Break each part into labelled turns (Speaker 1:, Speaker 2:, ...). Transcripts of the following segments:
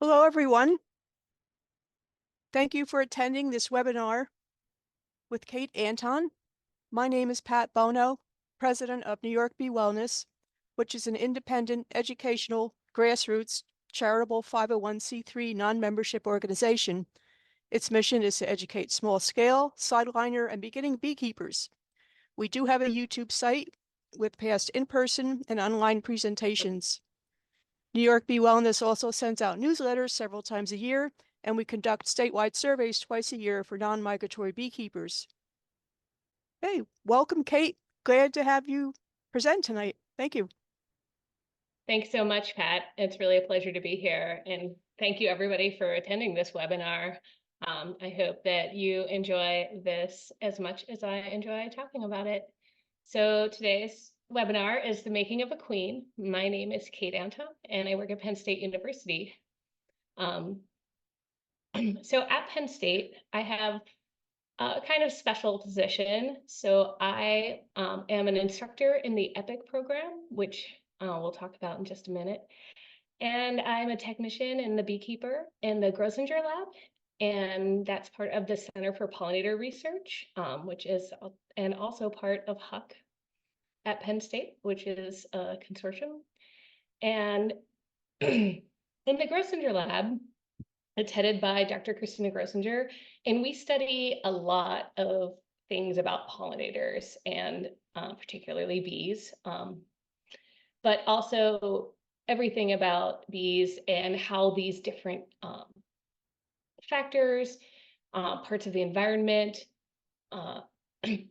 Speaker 1: Hello, everyone. Thank you for attending this webinar with Kate Anton. My name is Pat Bono, president of New York Bee Wellness, which is an independent, educational, grassroots, charitable 501c3 non-membership organization. Its mission is to educate small-scale, sideliner, and beginning beekeepers. We do have a YouTube site with past in-person and online presentations. New York Bee Wellness also sends out newsletters several times a year, and we conduct statewide surveys twice a year for non-migratory beekeepers. Hey, welcome, Kate. Glad to have you present tonight. Thank you.
Speaker 2: Thanks so much, Pat. It's really a pleasure to be here. And thank you, everybody, for attending this webinar. I hope that you enjoy this as much as I enjoy talking about it. So today's webinar is The Making of a Queen. My name is Kate Anton, and I work at Penn State University. So at Penn State, I have a kind of special position. So I am an instructor in the Epiq program, which we'll talk about in just a minute. And I'm a technician in the beekeeper in the Grozinger lab. And that's part of the Center for Pollinator Research, which is and also part of HUC at Penn State, which is a consortium. And in the Grozinger lab, it's headed by Dr. Christina Grozinger, and we study a lot of things about pollinators and particularly bees, but also everything about bees and how these different factors, parts of the environment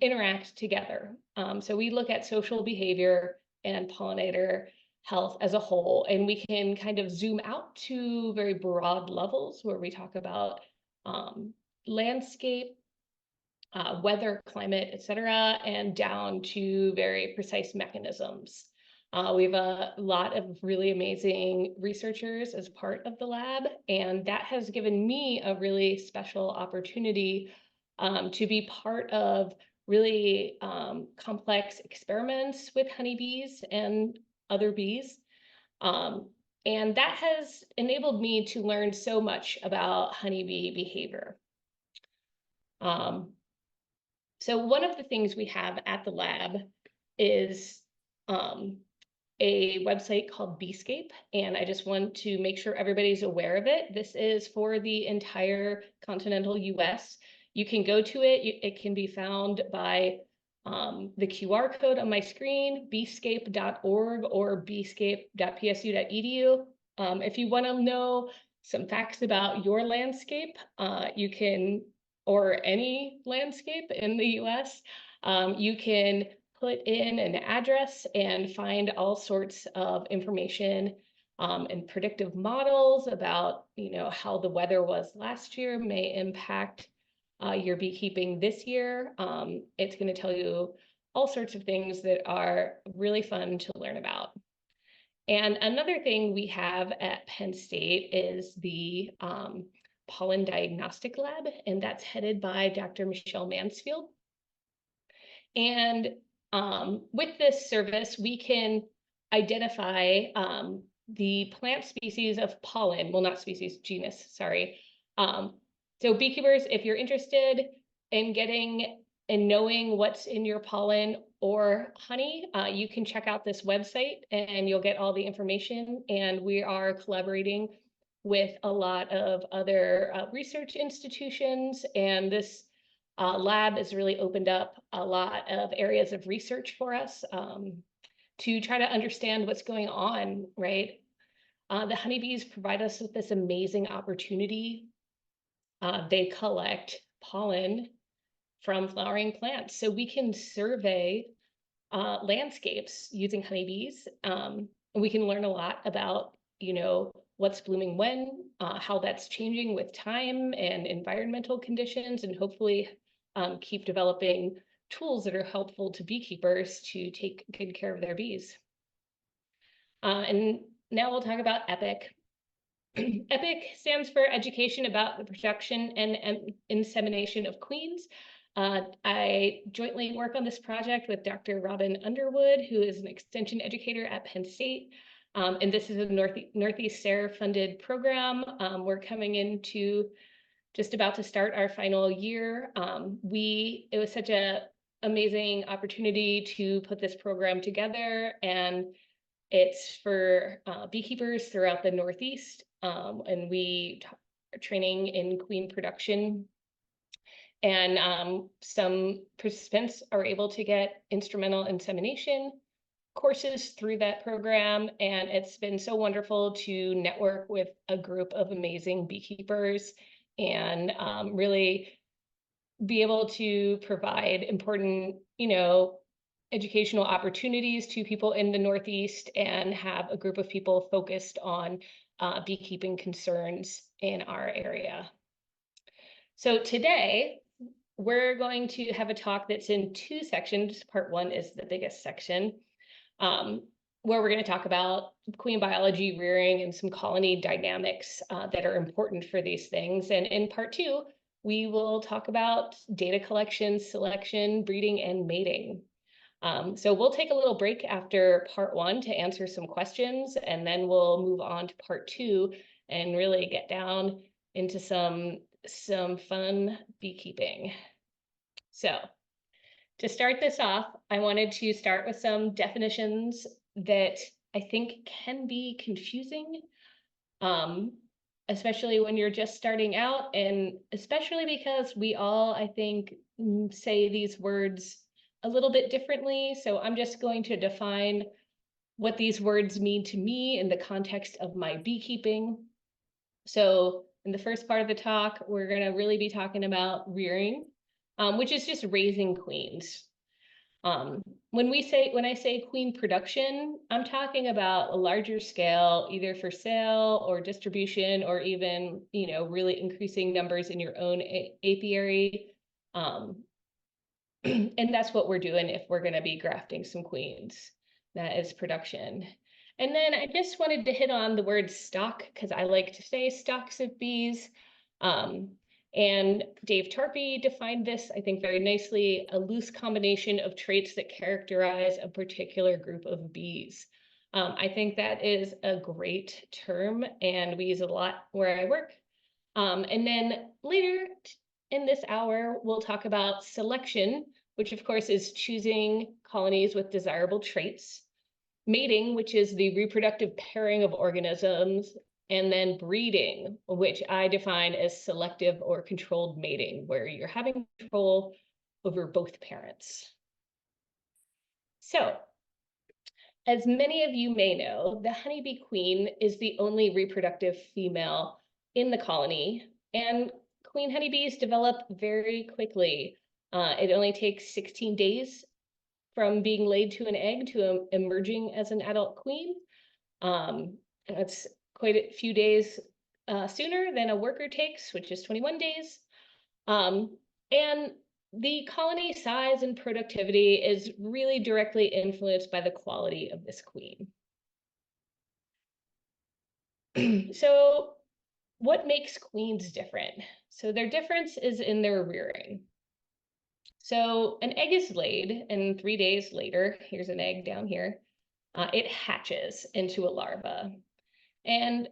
Speaker 2: interact together. So we look at social behavior and pollinator health as a whole, and we can kind of zoom out to very broad levels where we talk about landscape, weather, climate, etc., and down to very precise mechanisms. We have a lot of really amazing researchers as part of the lab, and that has given me a really special opportunity to be part of really complex experiments with honeybees and other bees. And that has enabled me to learn so much about honeybee behavior. So one of the things we have at the lab is a website called Beescape, and I just want to make sure everybody's aware of it. This is for the entire continental US. You can go to it. It can be found by the QR code on my screen, beescape.org or beescape.psu.edu. If you want to know some facts about your landscape, you can, or any landscape in the US, you can put in an address and find all sorts of information and predictive models about, how the weather was last year may impact your beekeeping this year. It's going to tell you all sorts of things that are really fun to learn about. And another thing we have at Penn State is the Pollen Diagnostic Lab, and that's headed by Dr. Michelle Mansfield. And with this service, we can identify the plant species of pollen, well, not species, genus, sorry. So beekeepers, if you're interested in getting and knowing what's in your pollen or honey, you can check out this website and you'll get all the information. And we are collaborating with a lot of other research institutions, and this lab has really opened up a lot of areas of research for us to try to understand what's going on, right? The honeybees provide us with this amazing opportunity. They collect pollen from flowering plants, so we can survey landscapes using honeybees, and we can learn a lot about, what's blooming when, how that's changing with time and environmental conditions, and hopefully keep developing tools that are helpful to beekeepers to take good care of their bees. And now we'll talk about Epiq. Epiq stands for Education about the Production and Insemination of Queens. I jointly work on this project with Dr. Robin Underwood, who is an extension educator at Penn State. And this is a Northeast SARE funded program. We're coming into just about to start our final year. It was such a amazing opportunity to put this program together, and it's for beekeepers throughout the Northeast. And we are training in queen production. And some participants are able to get instrumental insemination courses through that program. And it's been so wonderful to network with a group of amazing beekeepers and really be able to provide important, educational opportunities to people in the Northeast and have a group of people focused on beekeeping concerns in our area. So today, we're going to have a talk that's in two sections. Part one is the biggest section, where we're going to talk about queen biology, rearing, and some colony dynamics that are important for these things. And in part two, we will talk about data collection, selection, breeding, and mating. So we'll take a little break after part one to answer some questions, and then we'll move on to part two and really get down into some fun beekeeping. So to start this off, I wanted to start with some definitions that I think can be confusing, especially when you're just starting out, and especially because we all, I think, say these words a little bit differently. So I'm just going to define what these words mean to me in the context of my beekeeping. So in the first part of the talk, we're going to really be talking about rearing, which is just raising queens. When I say queen production, I'm talking about a larger scale, either for sale or distribution, or even, really increasing numbers in your own apiary. And that's what we're doing if we're going to be grafting some queens. That is production. And then I just wanted to hit on the word stock, because I like to say stocks of bees. And Dave Tarpey defined this, I think, very nicely: a loose combination of traits that characterize a particular group of bees. I think that is a great term, and we use it a lot where I work. And then later in this hour, we'll talk about selection, which of course is choosing colonies with desirable traits; mating, which is the reproductive pairing of organisms; and then breeding, which I define as selective or controlled mating, where you're having control over both parents. So, as many of you may know, the honeybee queen is the only reproductive female in the colony, and queen honeybees develop very quickly. It only takes 16 days from being laid to an egg to emerging as an adult queen. That's quite a few days sooner than a worker takes, which is 21 days. And the colony size and productivity is really directly influenced by the quality of this queen. So what makes queens different? So their difference is in their rearing. So an egg is laid, and 3 days later, here's an egg down here, it hatches into a larva. And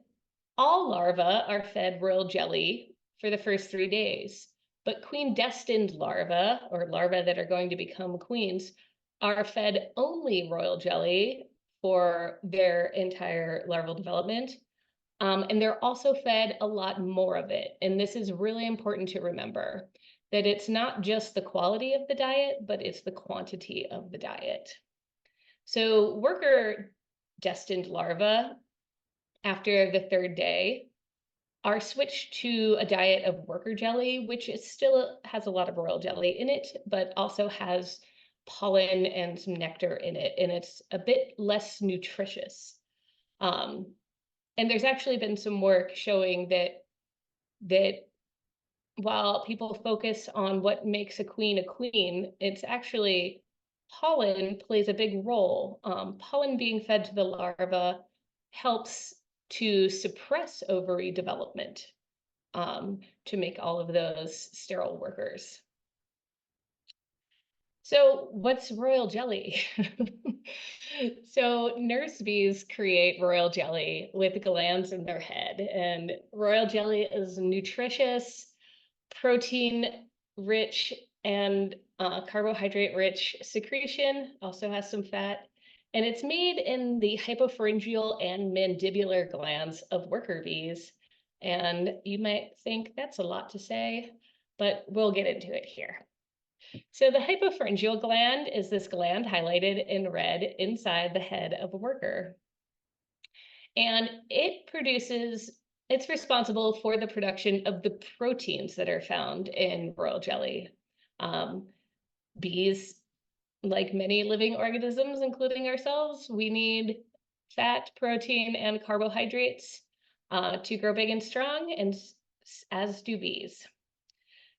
Speaker 2: all larvae are fed royal jelly for the first 3 days, but queen destined larvae, or larvae that are going to become queens, are fed only royal jelly for their entire larval development. And they're also fed a lot more of it. And this is really important to remember, that it's not just the quality of the diet, but it's the quantity of the diet. So worker destined larvae, after the 3rd day, are switched to a diet of worker jelly, which is still has a lot of royal jelly in it, but also has pollen and some nectar in it, and it's a bit less nutritious. And there's actually been some work showing that while people focus on what makes a queen, it's actually pollen plays a big role. Pollen being fed to the larva helps to suppress ovary development, to make all of those sterile workers. So what's royal jelly? So nurse bees create royal jelly with glands in their head, and royal jelly is nutritious, protein-rich, and carbohydrate-rich secretion, also has some fat, and it's made in the hypopharyngeal and mandibular glands of worker bees. And you might think that's a lot to say, but we'll get into it here. So the hypopharyngeal gland is this gland highlighted in red inside the head of a worker. And it's responsible for the production of the proteins that are found in royal jelly. Bees, like many living organisms, including ourselves, we need fat, protein, and carbohydrates to grow big and strong, and as do bees.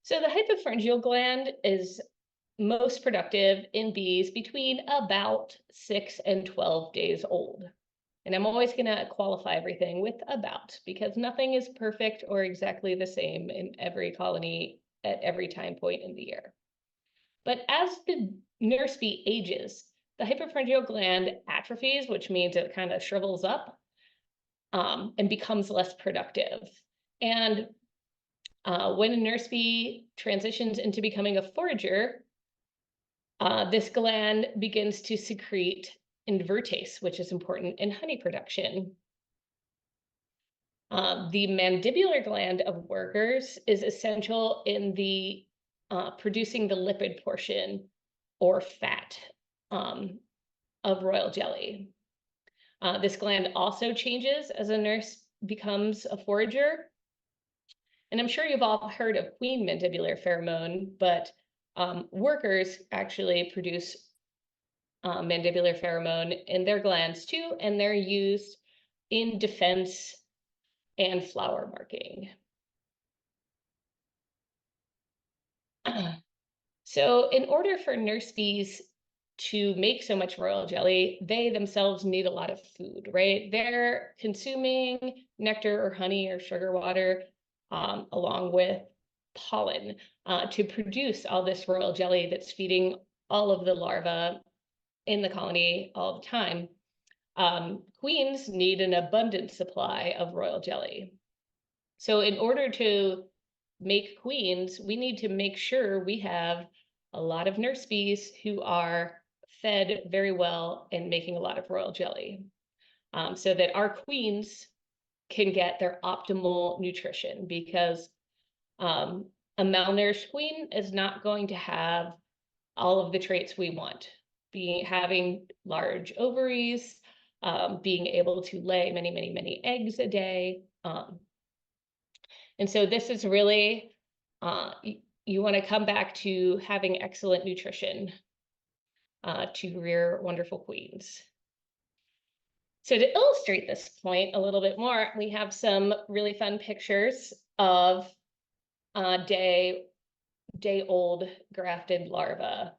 Speaker 2: So the hypopharyngeal gland is most productive in bees between about 6 and 12 days old. And I'm always going to qualify everything with about, because nothing is perfect or exactly the same in every colony at every time point in the year. But as the nurse bee ages, the hypopharyngeal gland atrophies, which means it kind of shrivels up and becomes less productive. And when a nurse bee transitions into becoming a forager, this gland begins to secrete invertase, which is important in honey production. The mandibular gland of workers is essential in the producing the lipid portion or fat of royal jelly. This gland also changes as a nurse becomes a forager. And I'm sure you've all heard of queen mandibular pheromone, but workers actually produce mandibular pheromone in their glands too, and they're used in defense and flower marking. So in order for nurse bees to make so much royal jelly, they themselves need a lot of food, right? They're consuming nectar or honey or sugar water along with pollen to produce all this royal jelly that's feeding all of the larvae in the colony all the time. Queens need an abundant supply of royal jelly. So in order to make queens, we need to make sure we have a lot of nurse bees who are fed very well and making a lot of royal jelly, so that our queens can get their optimal nutrition, because a malnourished queen is not going to have all of the traits we want, having large ovaries, being able to lay many, many, many eggs a day. And so this is really, you want to come back to having excellent nutrition to rear wonderful queens. So to illustrate this point a little bit more, we have some really fun pictures of day-old grafted larvae.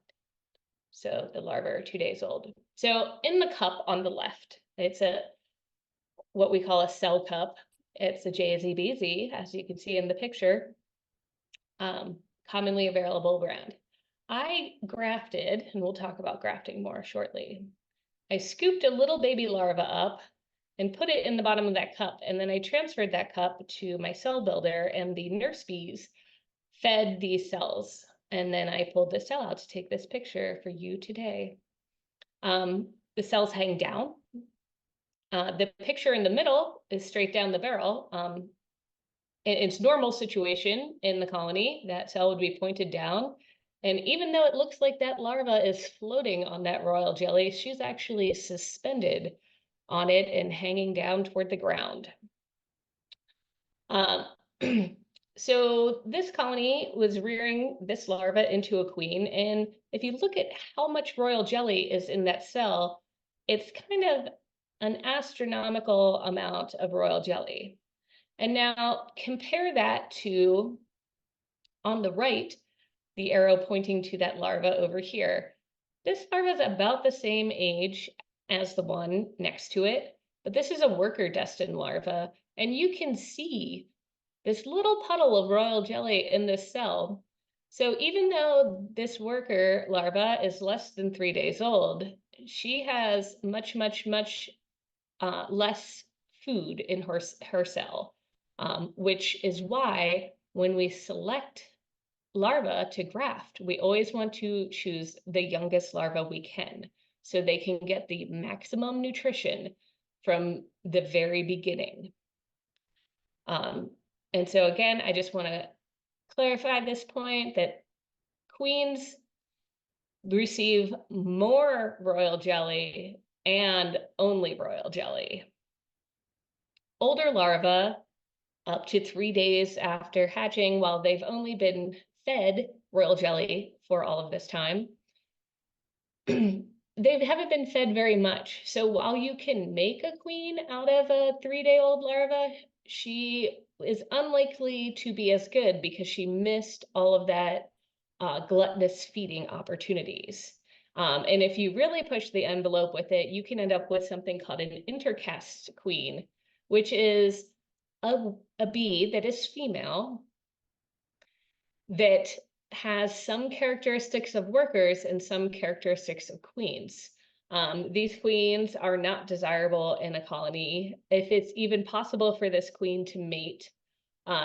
Speaker 2: So the larvae are 2 days old. So in the cup on the left, it's what we call a cell cup. It's a JZBZ, as you can see in the picture, commonly available brand. I grafted, and we'll talk about grafting more shortly. I scooped a little baby larva up and put it in the bottom of that cup, and then I transferred that cup to my cell builder, and the nurse bees fed these cells. And then I pulled the cell out to take this picture for you today. The cells hang down. The picture in the middle is straight down the barrel. In its normal situation in the colony, that cell would be pointed down. And even though it looks like that larva is floating on that royal jelly, she's actually suspended on it and hanging down toward the ground. So this colony was rearing this larva into a queen. And if you look at how much royal jelly is in that cell, it's kind of an astronomical amount of royal jelly. And now compare that to, on the right, the arrow pointing to that larva over here. This larva is about the same age as the one next to it, but this is a worker destined larva. And you can see this little puddle of royal jelly in this cell. So even though this worker larva is less than 3 days old, she has much less food in her cell, which is why when we select larvae to graft, we always want to choose the youngest larva we can, so they can get the maximum nutrition from the very beginning. And so again, I just want to clarify this point that queens receive more royal jelly and only royal jelly. Older larvae, up to 3 days after hatching, while they've only been fed royal jelly for all of this time, they haven't been fed very much. So while you can make a queen out of a 3-day-old larva, she is unlikely to be as good because she missed all of that gluttonous feeding opportunities. And if you really push the envelope with it, you can end up with something called an intercaste queen, which is a bee that is female that has some characteristics of workers and some characteristics of queens. These queens are not desirable in a colony. If it's even possible for this queen to mate,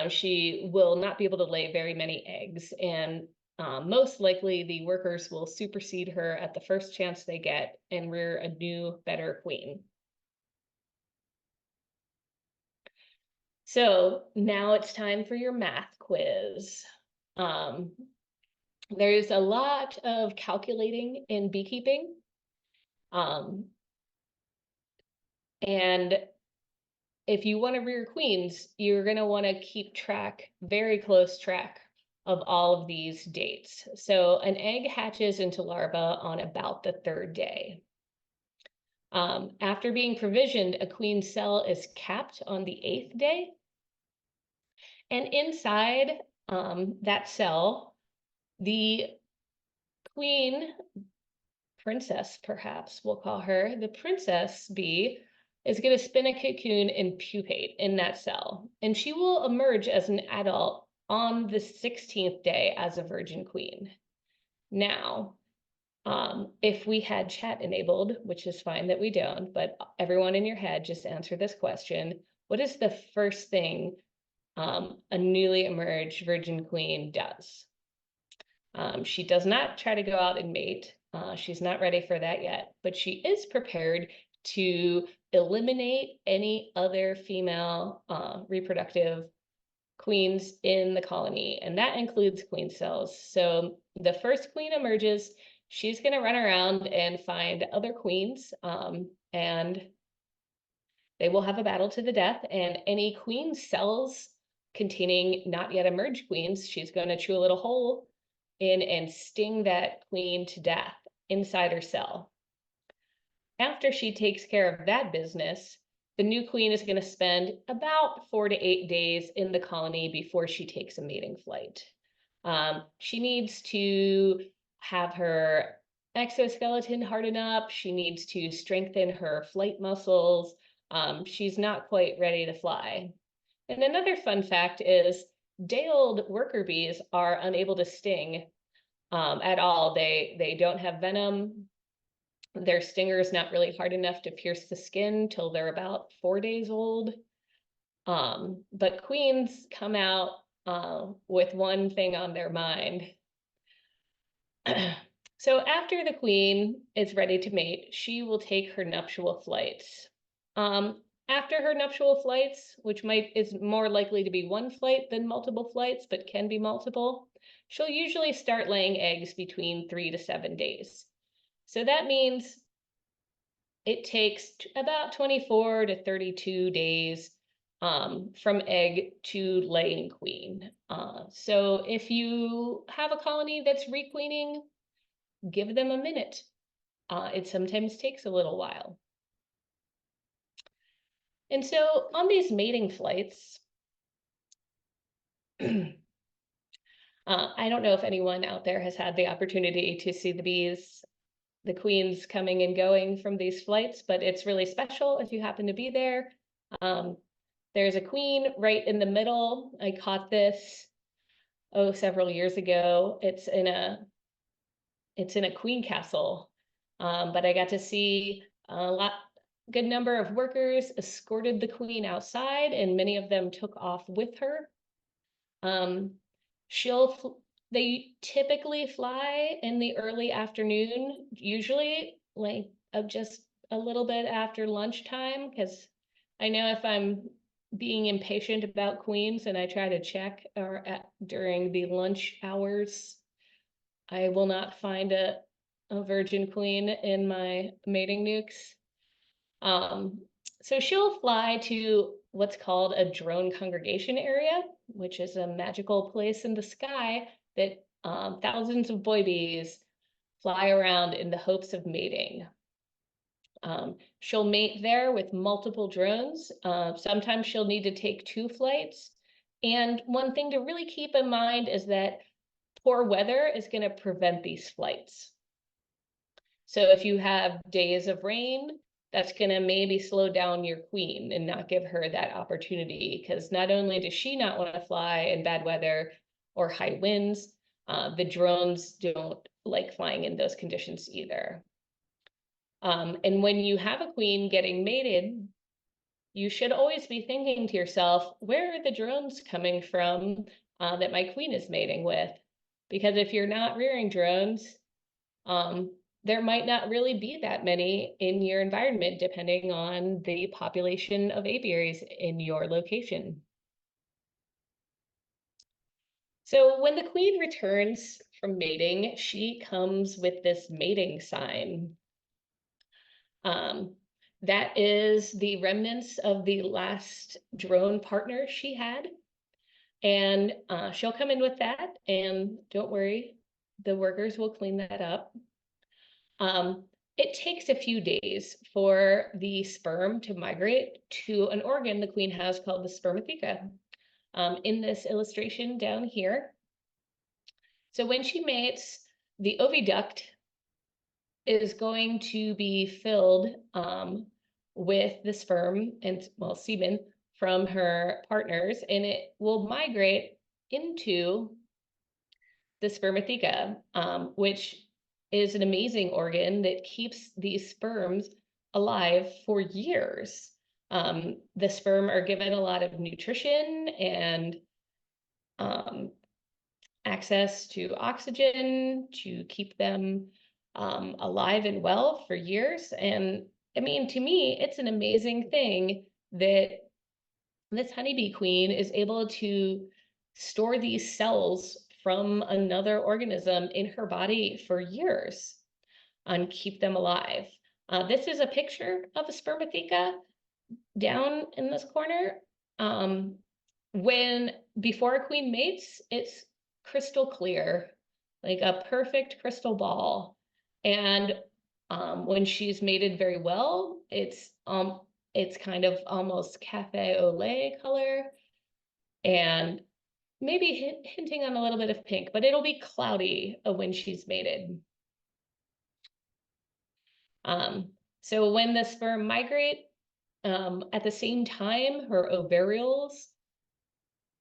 Speaker 2: she will not be able to lay very many eggs, and most likely the workers will supersede her at the first chance they get and rear a new, better queen. So now it's time for your math quiz. There's a lot of calculating in beekeeping. And if you want to rear queens, you're going to want to keep track, very close track of all of these dates. So an egg hatches into larva on about the 3rd day. After being provisioned, a queen cell is capped on the 8th day. And inside that cell, the queen, princess perhaps we'll call her, the princess bee is going to spin a cocoon and pupate in that cell. And she will emerge as an adult on the 16th day as a virgin queen. Now, if we had chat enabled, which is fine that we don't, but everyone in your head, just answer this question. What is the first thing a newly emerged virgin queen does? She does not try to go out and mate. She's not ready for that yet, but she is prepared to eliminate any other female reproductive queens in the colony, and that includes queen cells. So the first queen emerges, she's going to run around and find other queens, and they will have a battle to the death, and any queen cells containing not yet emerged queens, she's going to chew a little hole in and sting that queen to death inside her cell. After she takes care of that business, the new queen is going to spend about 4 to 8 days in the colony before she takes a mating flight. She needs to have her exoskeleton harden up. She needs to strengthen her flight muscles. She's not quite ready to fly. And another fun fact is day-old worker bees are unable to sting at all. They don't have venom. Their stinger is not really hard enough to pierce the skin till they're about 4 days old. But queens come out with one thing on their mind. So after the queen is ready to mate, she will take her nuptial flights. After her nuptial flights, which is more likely to be one flight than multiple flights, but can be multiple, she'll usually start laying eggs between 3 to 7 days. So that means it takes about 24 to 32 days from egg to laying queen. So if you have a colony that's requeening, give them a minute. It sometimes takes a little while. And so on these mating flights, I don't know if anyone out there has had the opportunity to see the queens coming and going from these flights, but it's really special if you happen to be there. There's a queen right in the middle. I caught this several years ago. It's in a queen castle, but I got to see good number of workers escorted the queen outside, and many of them took off with her. Um, they typically fly in the early afternoon, usually like just a little bit after lunchtime, because I know if I'm being impatient about queens and I try to check during the lunch hours, I will not find a virgin queen in my mating nukes. So she'll fly to what's called a drone congregation area, which is a magical place in the sky that thousands of boy bees fly around in the hopes of mating. She'll mate there with multiple drones. Sometimes she'll need to take 2 flights. And one thing to really keep in mind is that poor weather is going to prevent these flights. So if you have days of rain, that's going to maybe slow down your queen and not give her that opportunity, because not only does she not want to fly in bad weather or high winds, the drones don't like flying in those conditions either. And when you have a queen getting mated, you should always be thinking to yourself, where are the drones coming from that my queen is mating with? Because if you're not rearing drones, there might not really be that many in your environment, depending on the population of apiaries in your location. So when the queen returns from mating, she comes with this mating sign. That is the remnants of the last drone partner she had. And she'll come in with that, and don't worry, the workers will clean that up. It takes a few days for the sperm to migrate to an organ the queen has called the spermatheca, in this illustration down here. So when she mates, the oviduct is going to be filled with the sperm and, well, semen from her partners, and it will migrate into the spermatheca, which is an amazing organ that keeps these sperms alive for years. The sperm are given a lot of nutrition and access to oxygen to keep them alive and well for years. And I mean, to me, it's an amazing thing that this honeybee queen is able to store these cells from another organism in her body for years and keep them alive. This is a picture of a spermatheca down in this corner. Before a queen mates, it's crystal clear, like a perfect crystal ball. And when she's mated very well, it's kind of almost cafe au lait color, and maybe hinting on a little bit of pink, but it'll be cloudy when she's mated. So when the sperm migrate, at the same time, her ovarials,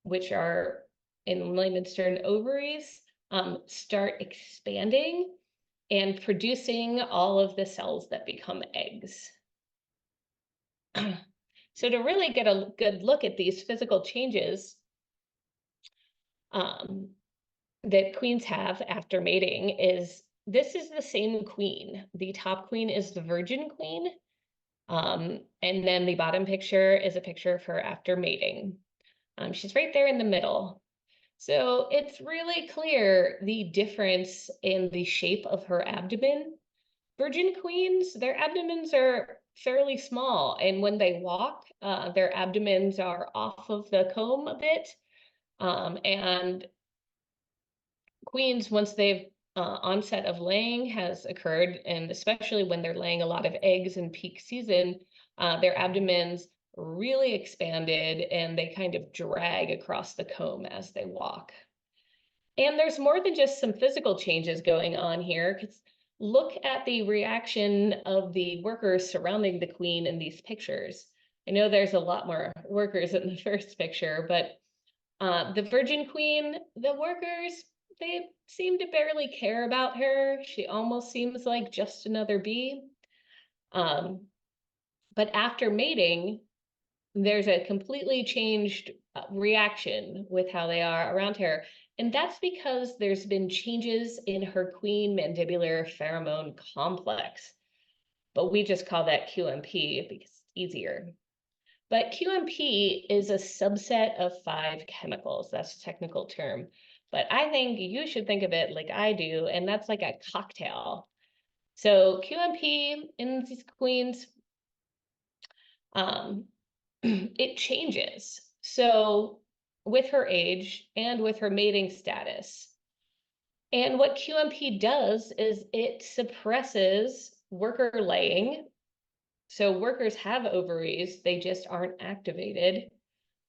Speaker 2: which are in layman's terms ovaries, start expanding and producing all of the cells that become eggs. So to really get a good look at these physical changes that queens have after mating, this is the same queen. The top queen is the virgin queen. And then the bottom picture is a picture of her after mating. She's right there in the middle. So it's really clear the difference in the shape of her abdomen. Virgin queens, their abdomens are fairly small, and when they walk, their abdomens are off of the comb a bit. And queens, once they've onset of laying has occurred, and especially when they're laying a lot of eggs in peak season, their abdomens really expanded and they kind of drag across the comb as they walk. And there's more than just some physical changes going on here, because look at the reaction of the workers surrounding the queen in these pictures. I know there's a lot more workers in the first picture, but The virgin queen, the workers, they seem to barely care about her. She almost seems like just another bee. But after mating, there's a completely changed reaction with how they are around her. And that's because there's been changes in her queen mandibular pheromone complex. But we just call that QMP because it's easier. But QMP is a subset of 5 chemicals. That's a technical term. But I think you should think of it like I do, and that's like a cocktail. So QMP in these queens, um, it changes. So with her age and with her mating status. And what QMP does is it suppresses worker laying. So workers have ovaries, they just aren't activated.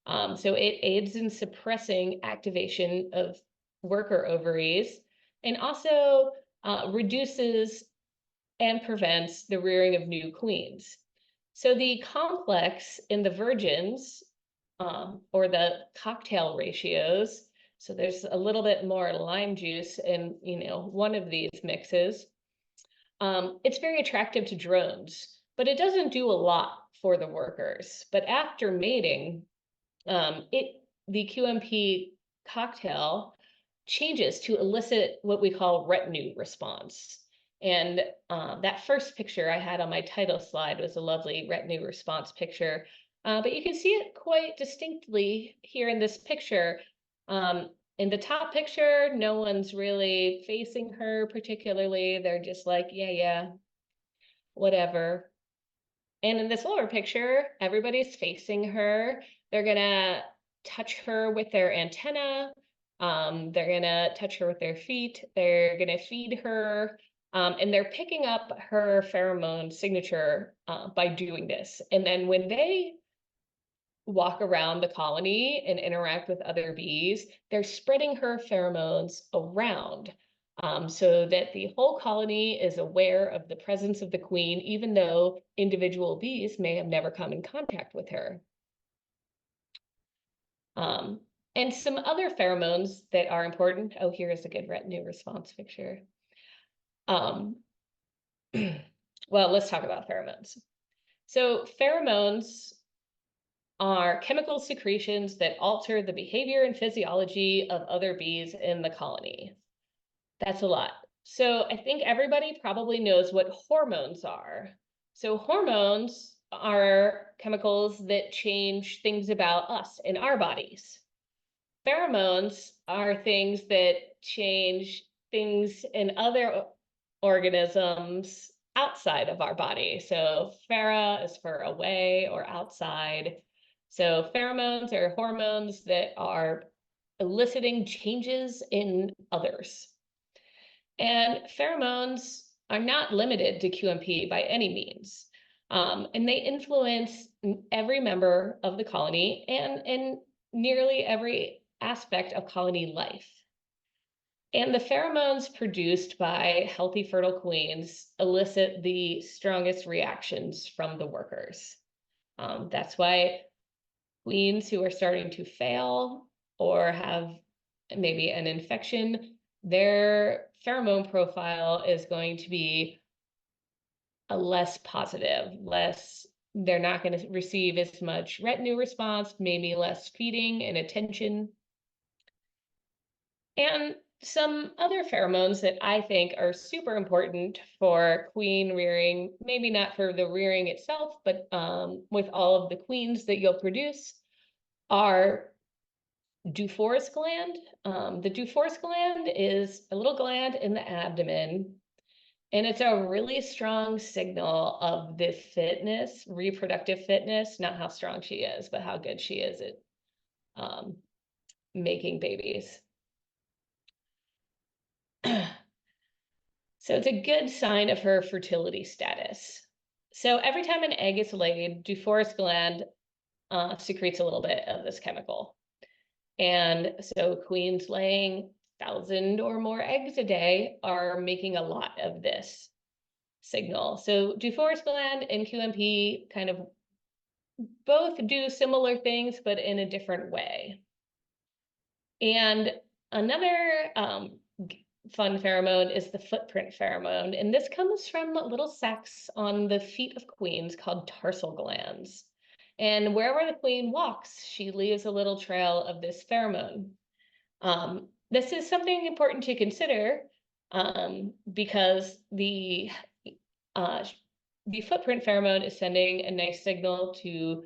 Speaker 2: So it aids in suppressing activation of worker ovaries and also reduces and prevents the rearing of new queens. So the complex in the virgins, or the cocktail ratios, so there's a little bit more lime juice in one of these mixes. It's very attractive to drones, but it doesn't do a lot for the workers. But after mating, the QMP cocktail changes to elicit what we call retinue response. And that first picture I had on my title slide was a lovely retinue response picture. But you can see it quite distinctly here in this picture. In the top picture, no one's really facing her particularly. They're just like, yeah, whatever. And in this lower picture, everybody's facing her. They're gonna touch her with their antenna. They're gonna touch her with their feet. They're gonna feed her. And they're picking up her pheromone signature by doing this. And then when they walk around the colony and interact with other bees, they're spreading her pheromones around, so that the whole colony is aware of the presence of the queen, even though individual bees may have never come in contact with her. And some other pheromones that are important. Oh, here is a good retinue response picture. Um, well, let's talk about pheromones. So pheromones are chemical secretions that alter the behavior and physiology of other bees in the colony. That's a lot. So I think everybody probably knows what hormones are. So hormones are chemicals that change things about us in our bodies. Pheromones are things that change things in other organisms outside of our body. So phera is for away or outside. So pheromones are hormones that are eliciting changes in others. And pheromones are not limited to QMP by any means. And they influence every member of the colony and nearly every aspect of colony life. And the pheromones produced by healthy fertile queens elicit the strongest reactions from the workers. That's why queens who are starting to fail or have maybe an infection, their pheromone profile is going to be a less positive, they're not going to receive as much retinue response, maybe less feeding and attention. And some other pheromones that I think are super important for queen rearing, maybe not for the rearing itself, but with all of the queens that you'll produce, are Dufour's gland. The Dufour's gland is a little gland in the abdomen, and it's a really strong signal of the fitness, reproductive fitness, not how strong she is, but how good she is at making babies. So it's a good sign of her fertility status. So every time an egg is laid, Dufour's gland secretes a little bit of this chemical. And so queens laying 1,000 or more eggs a day are making a lot of this signal. So Dufour's gland and QMP kind of both do similar things, but in a different way. And another fun pheromone is the footprint pheromone. And this comes from little sacs on the feet of queens called tarsal glands. And wherever the queen walks, she leaves a little trail of this pheromone. This is something important to consider because uh, the footprint pheromone is sending a nice signal to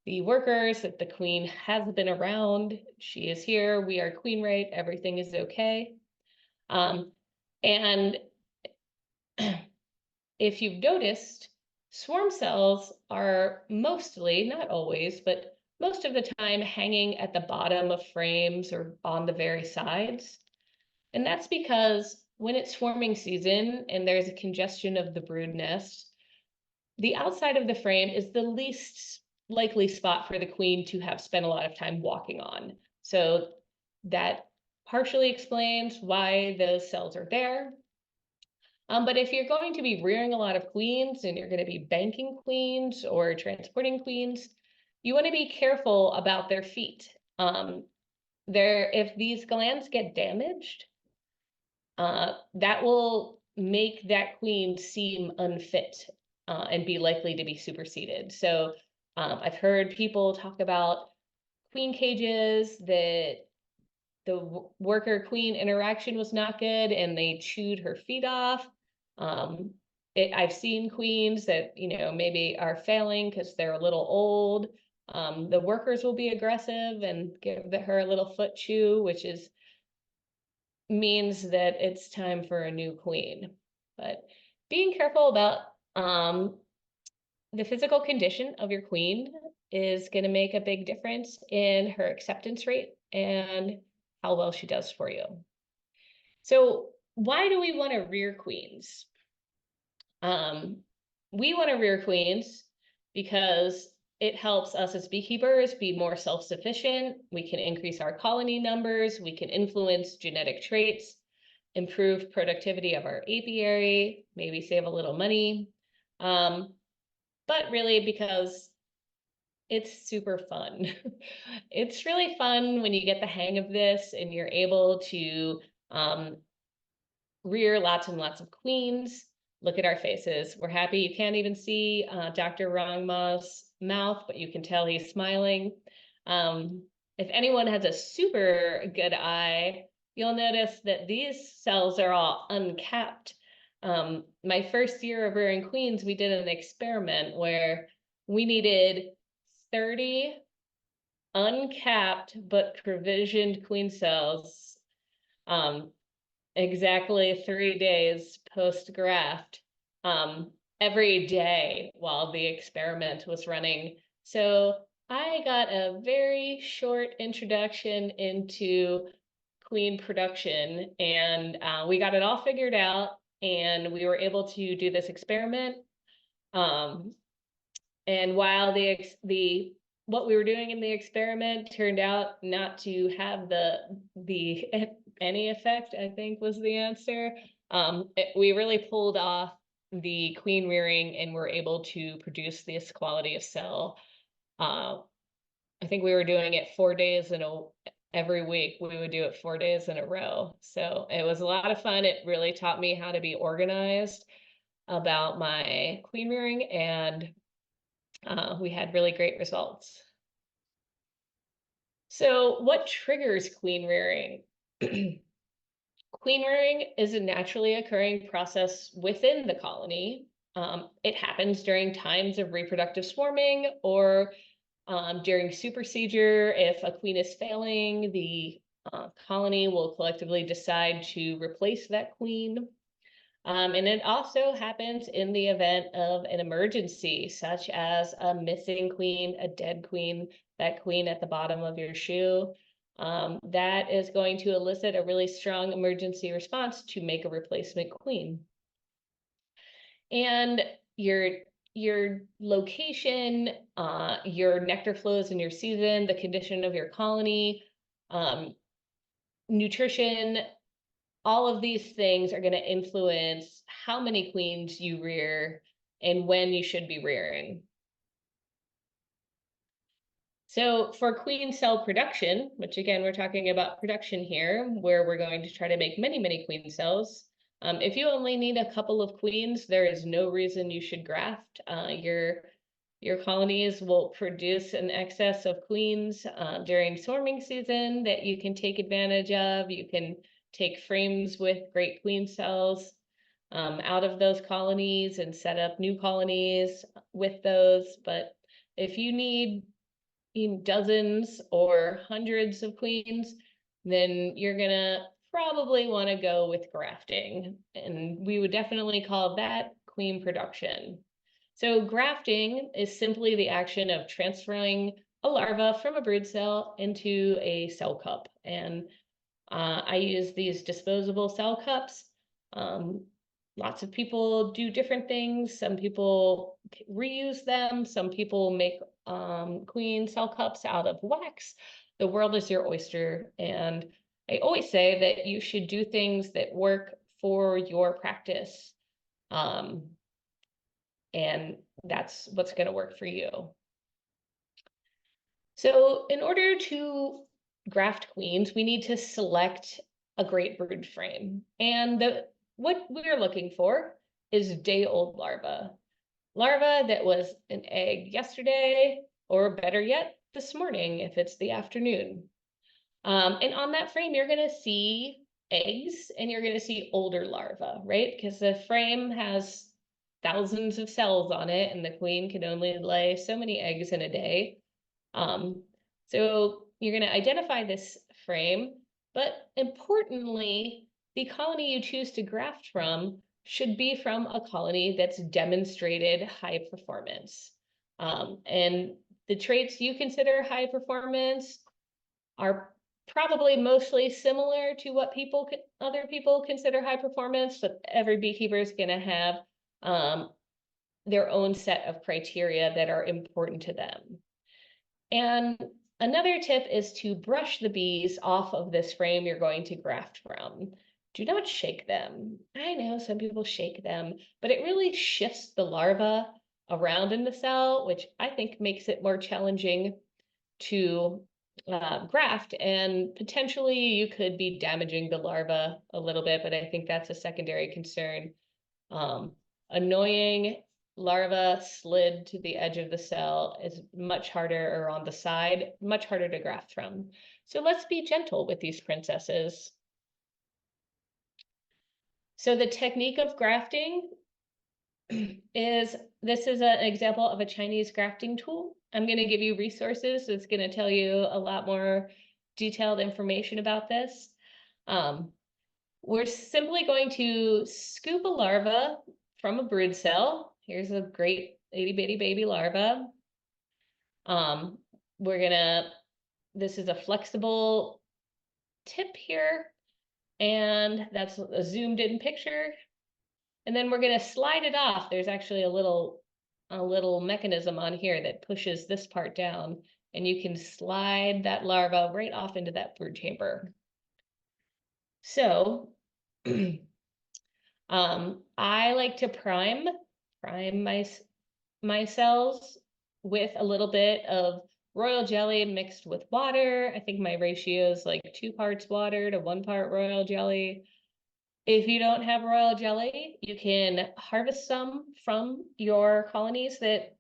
Speaker 2: the workers that the queen has been around. She is here. We are queen right. Everything is okay. And if you've noticed, swarm cells are mostly, not always, but most of the time hanging at the bottom of frames or on the very sides. And that's because when it's swarming season and there's a congestion of the brood nest, the outside of the frame is the least likely spot for the queen to have spent a lot of time walking on. So that partially explains why those cells are there. But if you're going to be rearing a lot of queens and you're going to be banking queens or transporting queens, you want to be careful about their feet. If these glands get damaged, that will make that queen seem unfit and be likely to be superseded. So I've heard people talk about queen cages that the worker queen interaction was not good and they chewed her feet off. I've seen queens that, maybe are failing because they're a little old. The workers will be aggressive and give her a little foot chew, which means that it's time for a new queen. But being careful about the physical condition of your queen is going to make a big difference in her acceptance rate and how well she does for you. So why do we want to rear queens? We want to rear queens because it helps us as beekeepers be more self-sufficient. We can increase our colony numbers. We can influence genetic traits, improve productivity of our apiary, maybe save a little money. But really because it's super fun. It's really fun when you get the hang of this and you're able to rear lots and lots of queens. Look at our faces. We're happy. You can't even see Dr. Rangma's mouth, but you can tell he's smiling. If anyone has a super good eye, you'll notice that these cells are all uncapped. My first year of rearing queens, we did an experiment where we needed 30 uncapped but provisioned queen cells exactly 3 days post-graft every day while the experiment was running. So I got a very short introduction into queen production, and we got it all figured out, and we were able to do this experiment. And while what we were doing in the experiment turned out not to have the any effect, I think was the answer. We really pulled off the queen rearing and were able to produce this quality of cell. I think we were doing it 4 days every week. We would do it 4 days in a row. So it was a lot of fun. It really taught me how to be organized about my queen rearing, and we had really great results. So what triggers queen rearing? Queen rearing is a naturally occurring process within the colony. It happens during times of reproductive swarming or during supersedure. If a queen is failing, the colony will collectively decide to replace that queen. And it also happens in the event of an emergency, such as a missing queen, a dead queen, that queen at the bottom of your shoe. That is going to elicit a really strong emergency response to make a replacement queen. And your location, your nectar flows in your season, the condition of your colony, nutrition, all of these things are going to influence how many queens you rear and when you should be rearing. So for queen cell production, which again, we're talking about production here, where we're going to try to make many, many queen cells. If you only need a couple of queens, there is no reason you should graft. Your colonies will produce an excess of queens during swarming season that you can take advantage of. You can take frames with great queen cells out of those colonies and set up new colonies with those. But if you need dozens or hundreds of queens, then you're gonna probably want to go with grafting. And we would definitely call that queen production. So grafting is simply the action of transferring a larva from a brood cell into a cell cup. And I use these disposable cell cups. Lots of people do different things. Some people reuse them. Some people make queen cell cups out of wax. The world is your oyster. And I always say that you should do things that work for your practice. And that's what's going to work for you. So in order to graft queens, we need to select a great brood frame. And what we're looking for is day-old larva. Larva that was an egg yesterday, or better yet, this morning if it's the afternoon. And on that frame, you're going to see eggs and you're going to see older larvae, right? Because the frame has thousands of cells on it and the queen can only lay so many eggs in a day. So you're going to identify this frame, but importantly, the colony you choose to graft from should be from a colony that's demonstrated high performance. And the traits you consider high performance are probably mostly similar to what other people consider high performance, but every beekeeper is going to have their own set of criteria that are important to them. And another tip is to brush the bees off of this frame you're going to graft from. Do not shake them. I know some people shake them, but it really shifts the larva around in the cell, which I think makes it more challenging to graft, and potentially you could be damaging the larva a little bit, but I think that's a secondary concern. Annoying larva slid to the edge of the cell is much harder, or on the side, much harder to graft from. So let's be gentle with these princesses. So the technique of grafting this is an example of a Chinese grafting tool. I'm going to give you resources that's going to tell you a lot more detailed information about this. We're simply going to scoop a larva from a brood cell. Here's a great itty bitty baby larva. This is a flexible tip here, and that's a zoomed in picture. And then we're going to slide it off. There's actually a little mechanism on here that pushes this part down, and you can slide that larva right off into that brood chamber. So I like to prime my cells with a little bit of royal jelly mixed with water. I think my ratio is like 2 parts water to 1 part royal jelly. If you don't have royal jelly, you can harvest some from your colonies that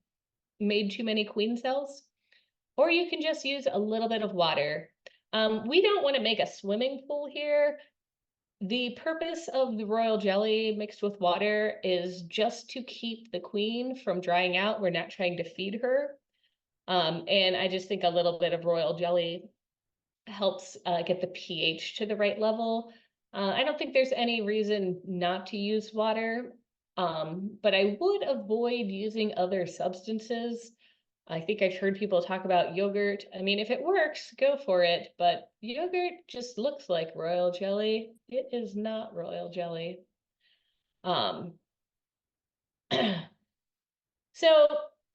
Speaker 2: made too many queen cells, or you can just use a little bit of water. We don't want to make a swimming pool here. The purpose of the royal jelly mixed with water is just to keep the queen from drying out. We're not trying to feed her. And I just think a little bit of royal jelly helps get the pH to the right level. I don't think there's any reason not to use water, but I would avoid using other substances. I think I've heard people talk about yogurt. I mean, if it works, go for it, but yogurt just looks like royal jelly. It is not royal jelly. So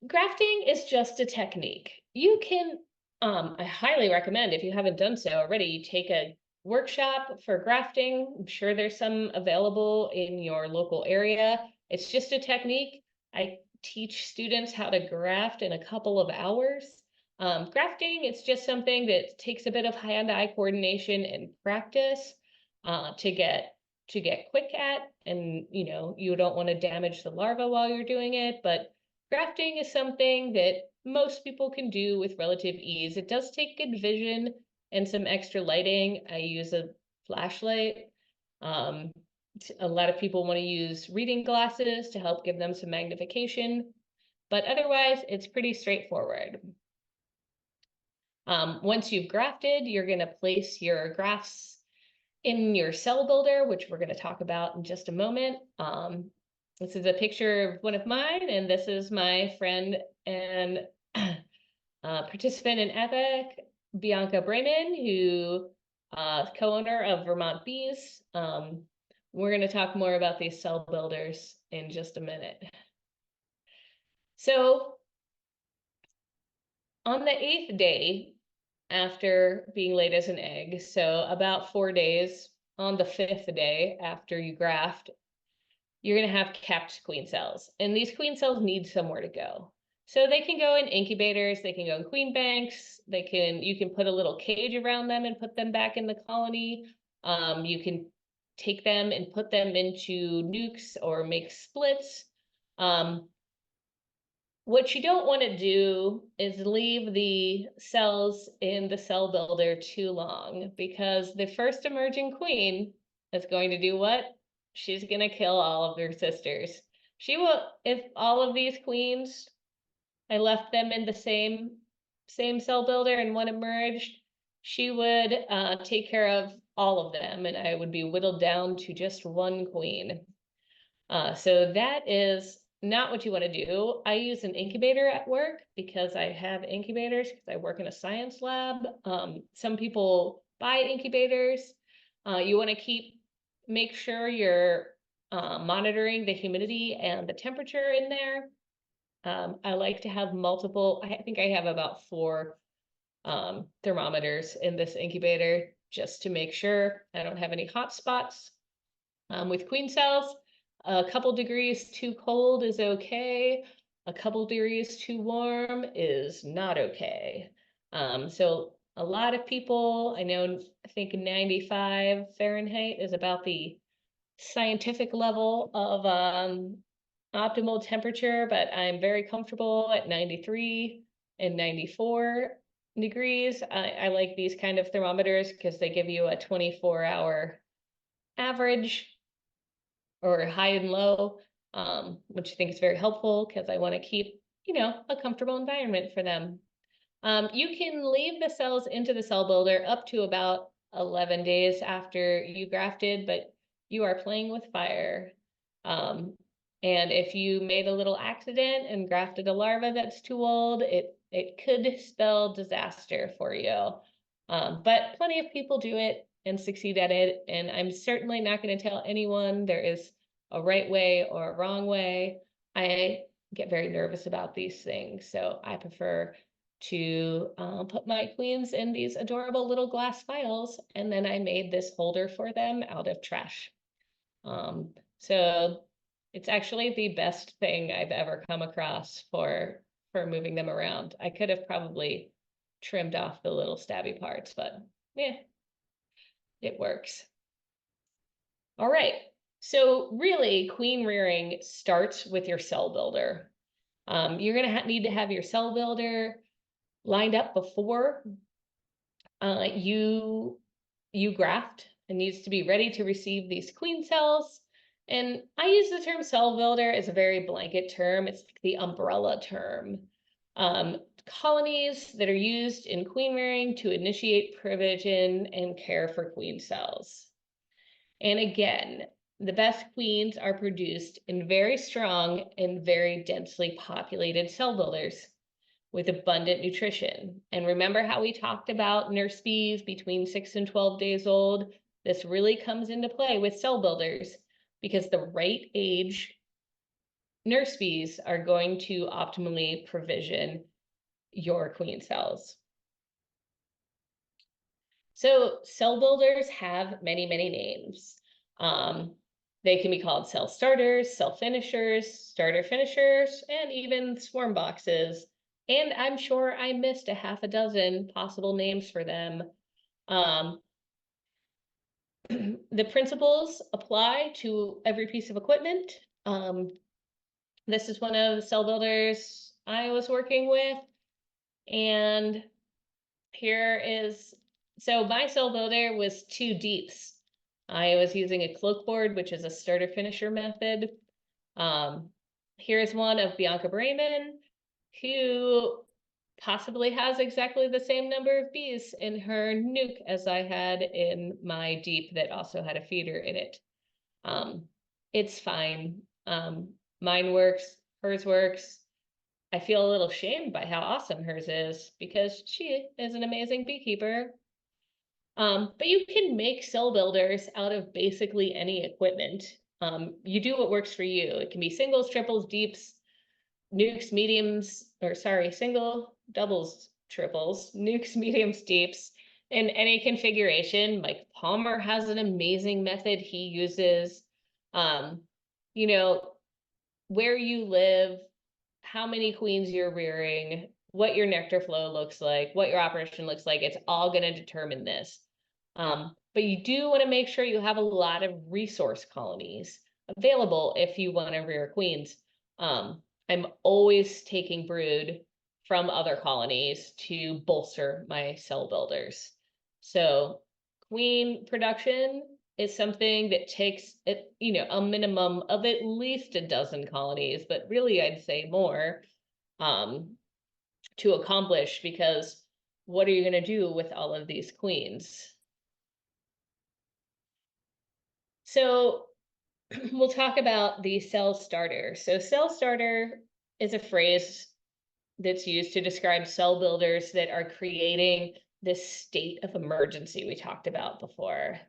Speaker 2: grafting is just a technique. You can, I highly recommend, if you haven't done so already, take a workshop for grafting. I'm sure there's some available in your local area. It's just a technique. I teach students how to graft in a couple of hours. Grafting, it's just something that takes a bit of hand-eye coordination and practice to get quick at, and you don't want to damage the larva while you're doing it, but grafting is something that most people can do with relative ease. It does take good vision and some extra lighting. I use a flashlight. A lot of people want to use reading glasses to help give them some magnification, but otherwise it's pretty straightforward. Once you've grafted, you're going to place your grafts in your cell builder, which we're going to talk about in just a moment. This is a picture of one of mine, and this is my friend and participant in Epiq, Bianca Bremen, who co-owner of Vermont Bees. We're going to talk more about these cell builders in just a minute. So on the 8th day after being laid as an egg, so about 4 days, on the 5th day after you graft, you're going to have capped queen cells. And these queen cells need somewhere to go. So they can go in incubators, they can go in queen banks, you can put a little cage around them and put them back in the colony. You can take them and put them into nukes or make splits. What you don't want to do is leave the cells in the cell builder too long, because the first emerging queen is going to do what? She's going to kill all of her sisters. She will, if all of these queens, I left them in the same cell builder and one emerged, she would take care of all of them, and I would be whittled down to just one queen. So that is not what you want to do. I use an incubator at work because I have incubators, because I work in a science lab. Some people buy incubators. You want to make sure you're monitoring the humidity and the temperature in there. I like to have multiple, I think I have about 4 thermometers in this incubator, just to make sure I don't have any hot spots. With queen cells, a couple degrees too cold is okay. A couple degrees too warm is not okay. So a lot of people, I think 95 Fahrenheit is about the scientific level of optimal temperature, but I'm very comfortable at 93 and 94 degrees. I like these kind of thermometers because they give you a 24-hour average or high and low, which I think is very helpful because I want to keep, a comfortable environment for them. You can leave the cells into the cell builder up to about 11 days after you grafted, but you are playing with fire. And if you made a little accident and grafted a larva that's too old, it could spell disaster for you. But plenty of people do it and succeed at it. And I'm certainly not going to tell anyone there is a right way or a wrong way. I get very nervous about these things, so I prefer to put my queens in these adorable little glass vials, and then I made this holder for them out of trash. So it's actually the best thing I've ever come across for moving them around. I could have probably trimmed off the little stabby parts, but yeah, it works. All right, so really queen rearing starts with your cell builder. You're gonna need to have your cell builder lined up before you graft. It needs to be ready to receive these queen cells. And I use the term cell builder as a very blanket term. It's the umbrella term. Colonies that are used in queen rearing to initiate provision and care for queen cells. And again, the best queens are produced in very strong and very densely populated cell builders with abundant nutrition. And remember how we talked about nurse bees between 6 and 12 days old? This really comes into play with cell builders, because the right age nurse bees are going to optimally provision your queen cells. So cell builders have many, many names. They can be called cell starters, cell finishers, starter finishers, and even swarm boxes. And I'm sure I missed a half a dozen possible names for them. Um, the principles apply to every piece of equipment. This is one of the cell builders I was working with. And here is, so my cell builder was 2 deeps. I was using a cloak board, which is a starter finisher method. Here's one of Bianca Bremen, who possibly has exactly the same number of bees in her nuke as I had in my deep that also had a feeder in it. It's fine. Mine works, hers works. I feel a little shamed by how awesome hers is because she is an amazing beekeeper. But you can make cell builders out of basically any equipment. You do what works for you. It can be singles, triples, deeps, nukes, mediums, or sorry, single, doubles, triples, nukes, mediums, deeps, in any configuration. Mike Palmer has an amazing method he uses. Um, you know, where you live, how many queens you're rearing, what your nectar flow looks like, what your operation looks like. It's all going to determine this. But you do want to make sure you have a lot of resource colonies available if you want to rear queens. I'm always taking brood from other colonies to bolster my cell builders. So queen production is something that takes a minimum of at least a dozen colonies, but really I'd say more to accomplish, because what are you going to do with all of these queens? So we'll talk about the cell starter. So cell starter is a phrase that's used to describe cell builders that are creating this state of emergency we talked about before.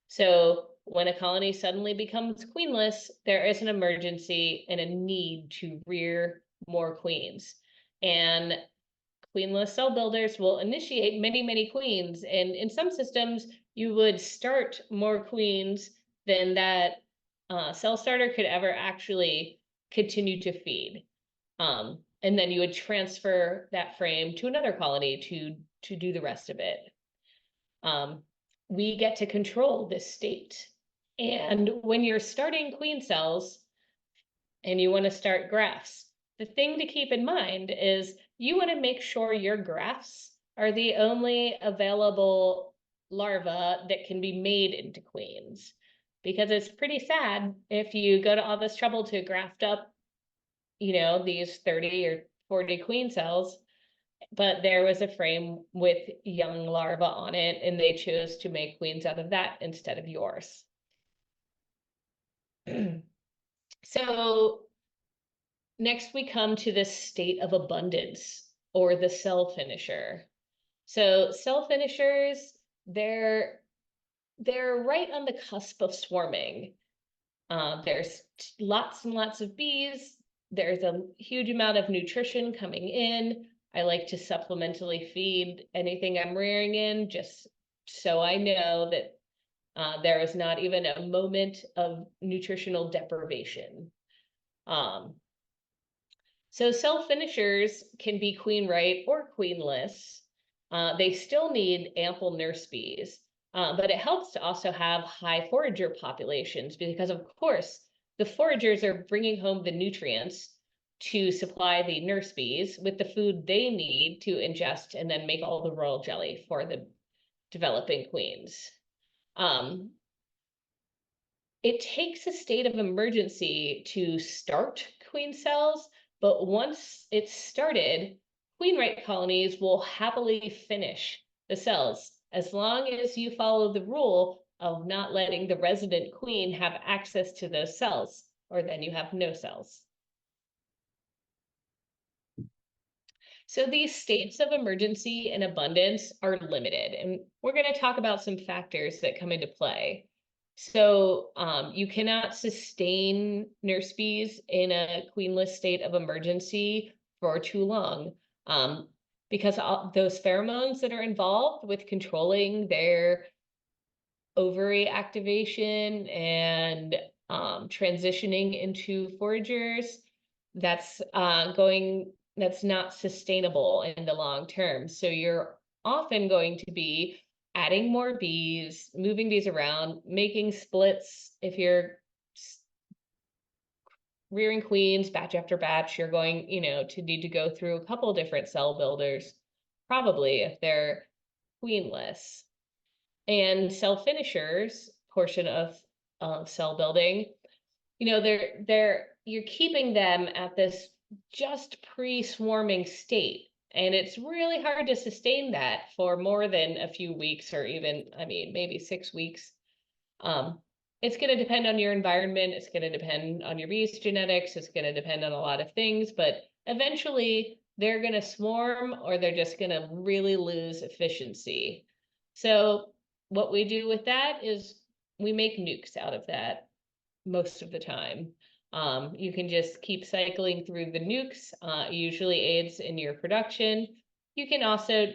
Speaker 2: So when a colony suddenly becomes queenless, there is an emergency and a need to rear more queens. And queenless cell builders will initiate many, many queens. And in some systems, you would start more queens than that cell starter could ever actually continue to feed. And then you would transfer that frame to another colony to do the rest of it. We get to control this state. And when you're starting queen cells and you want to start grafts, the thing to keep in mind is you want to make sure your grafts are the only available larvae that can be made into queens. Because it's pretty sad if you go to all this trouble to graft up, these 30 or 40 queen cells, but there was a frame with young larvae on it, and they chose to make queens out of that instead of yours. So next we come to this state of abundance, or the cell finisher. So cell finishers, they're right on the cusp of swarming. There's lots and lots of bees. There's a huge amount of nutrition coming in. I like to supplementally feed anything I'm rearing in, just so I know that there is not even a moment of nutritional deprivation. So cell finishers can be queen right or queenless. They still need ample nurse bees, but it helps to also have high forager populations, because of course the foragers are bringing home the nutrients to supply the nurse bees with the food they need to ingest and then make all the royal jelly for the developing queens. It takes a state of emergency to start queen cells, but once it's started, queen right colonies will happily finish the cells as long as you follow the rule of not letting the resident queen have access to those cells, or then you have no cells. So these states of emergency and abundance are limited, and we're going to talk about some factors that come into play. So you cannot sustain nurse bees in a queenless state of emergency for too long, because those pheromones that are involved with controlling their ovary activation and transitioning into foragers, that's going that's not sustainable in the long term. So you're often going to be adding more bees, moving bees around, making splits. If you're rearing queens batch after batch, you're going, to need to go through a couple different cell builders, probably if they're queenless. And cell finishers portion of cell building, you're keeping them at this just pre-swarming state. And it's really hard to sustain that for more than a few weeks, or even, maybe 6 weeks. It's going to depend on your environment. It's going to depend on your bees' genetics. It's going to depend on a lot of things, but eventually they're going to swarm, or they're just going to really lose efficiency. So what we do with that is we make nukes out of that most of the time. You can just keep cycling through the nukes, usually aids in your production. You can also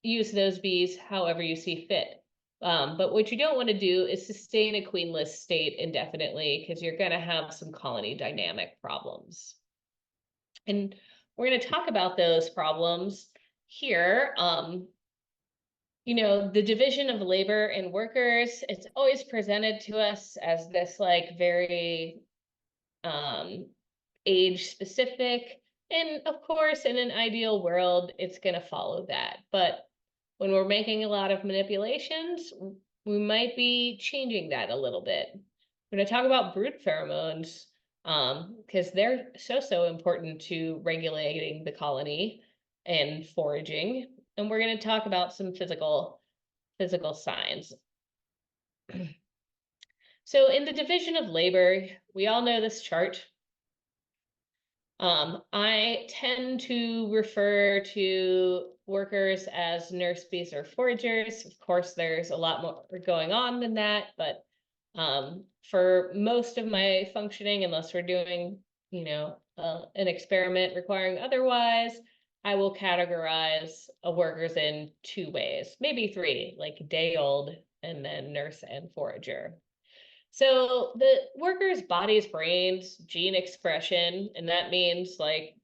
Speaker 2: use those bees however you see fit. But what you don't want to do is sustain a queenless state indefinitely, because you're going to have some colony dynamic problems. And we're going to talk about those problems here. The division of labor and workers, it's always presented to us as this like very age specific. And of course, in an ideal world, it's going to follow that. But when we're making a lot of manipulations, we might be changing that a little bit. We're going to talk about brood pheromones, because they're so important to regulating the colony and foraging. And we're going to talk about some physical signs. So in the division of labor, we all know this chart. I tend to refer to workers as nurse bees or foragers. Of course, there's a lot more going on than that, but for most of my functioning, unless we're doing, an experiment requiring otherwise, I will categorize workers in 2 ways, maybe 3, like day old and then nurse and forager. So the workers' bodies, brains, gene expression, and that means like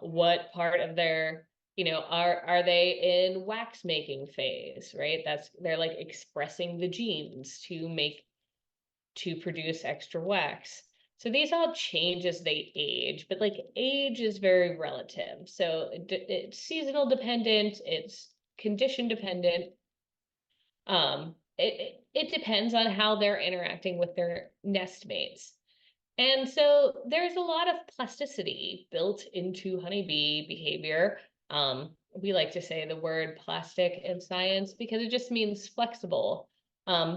Speaker 2: what part of their, are they in wax making phase, right? They're like expressing the genes to produce extra wax. So these all change as they age, but like age is very relative. So it's seasonal dependent, it's condition dependent. It depends on how they're interacting with their nest mates. And so there's a lot of plasticity built into honeybee behavior. We like to say the word plastic in science because it just means flexible.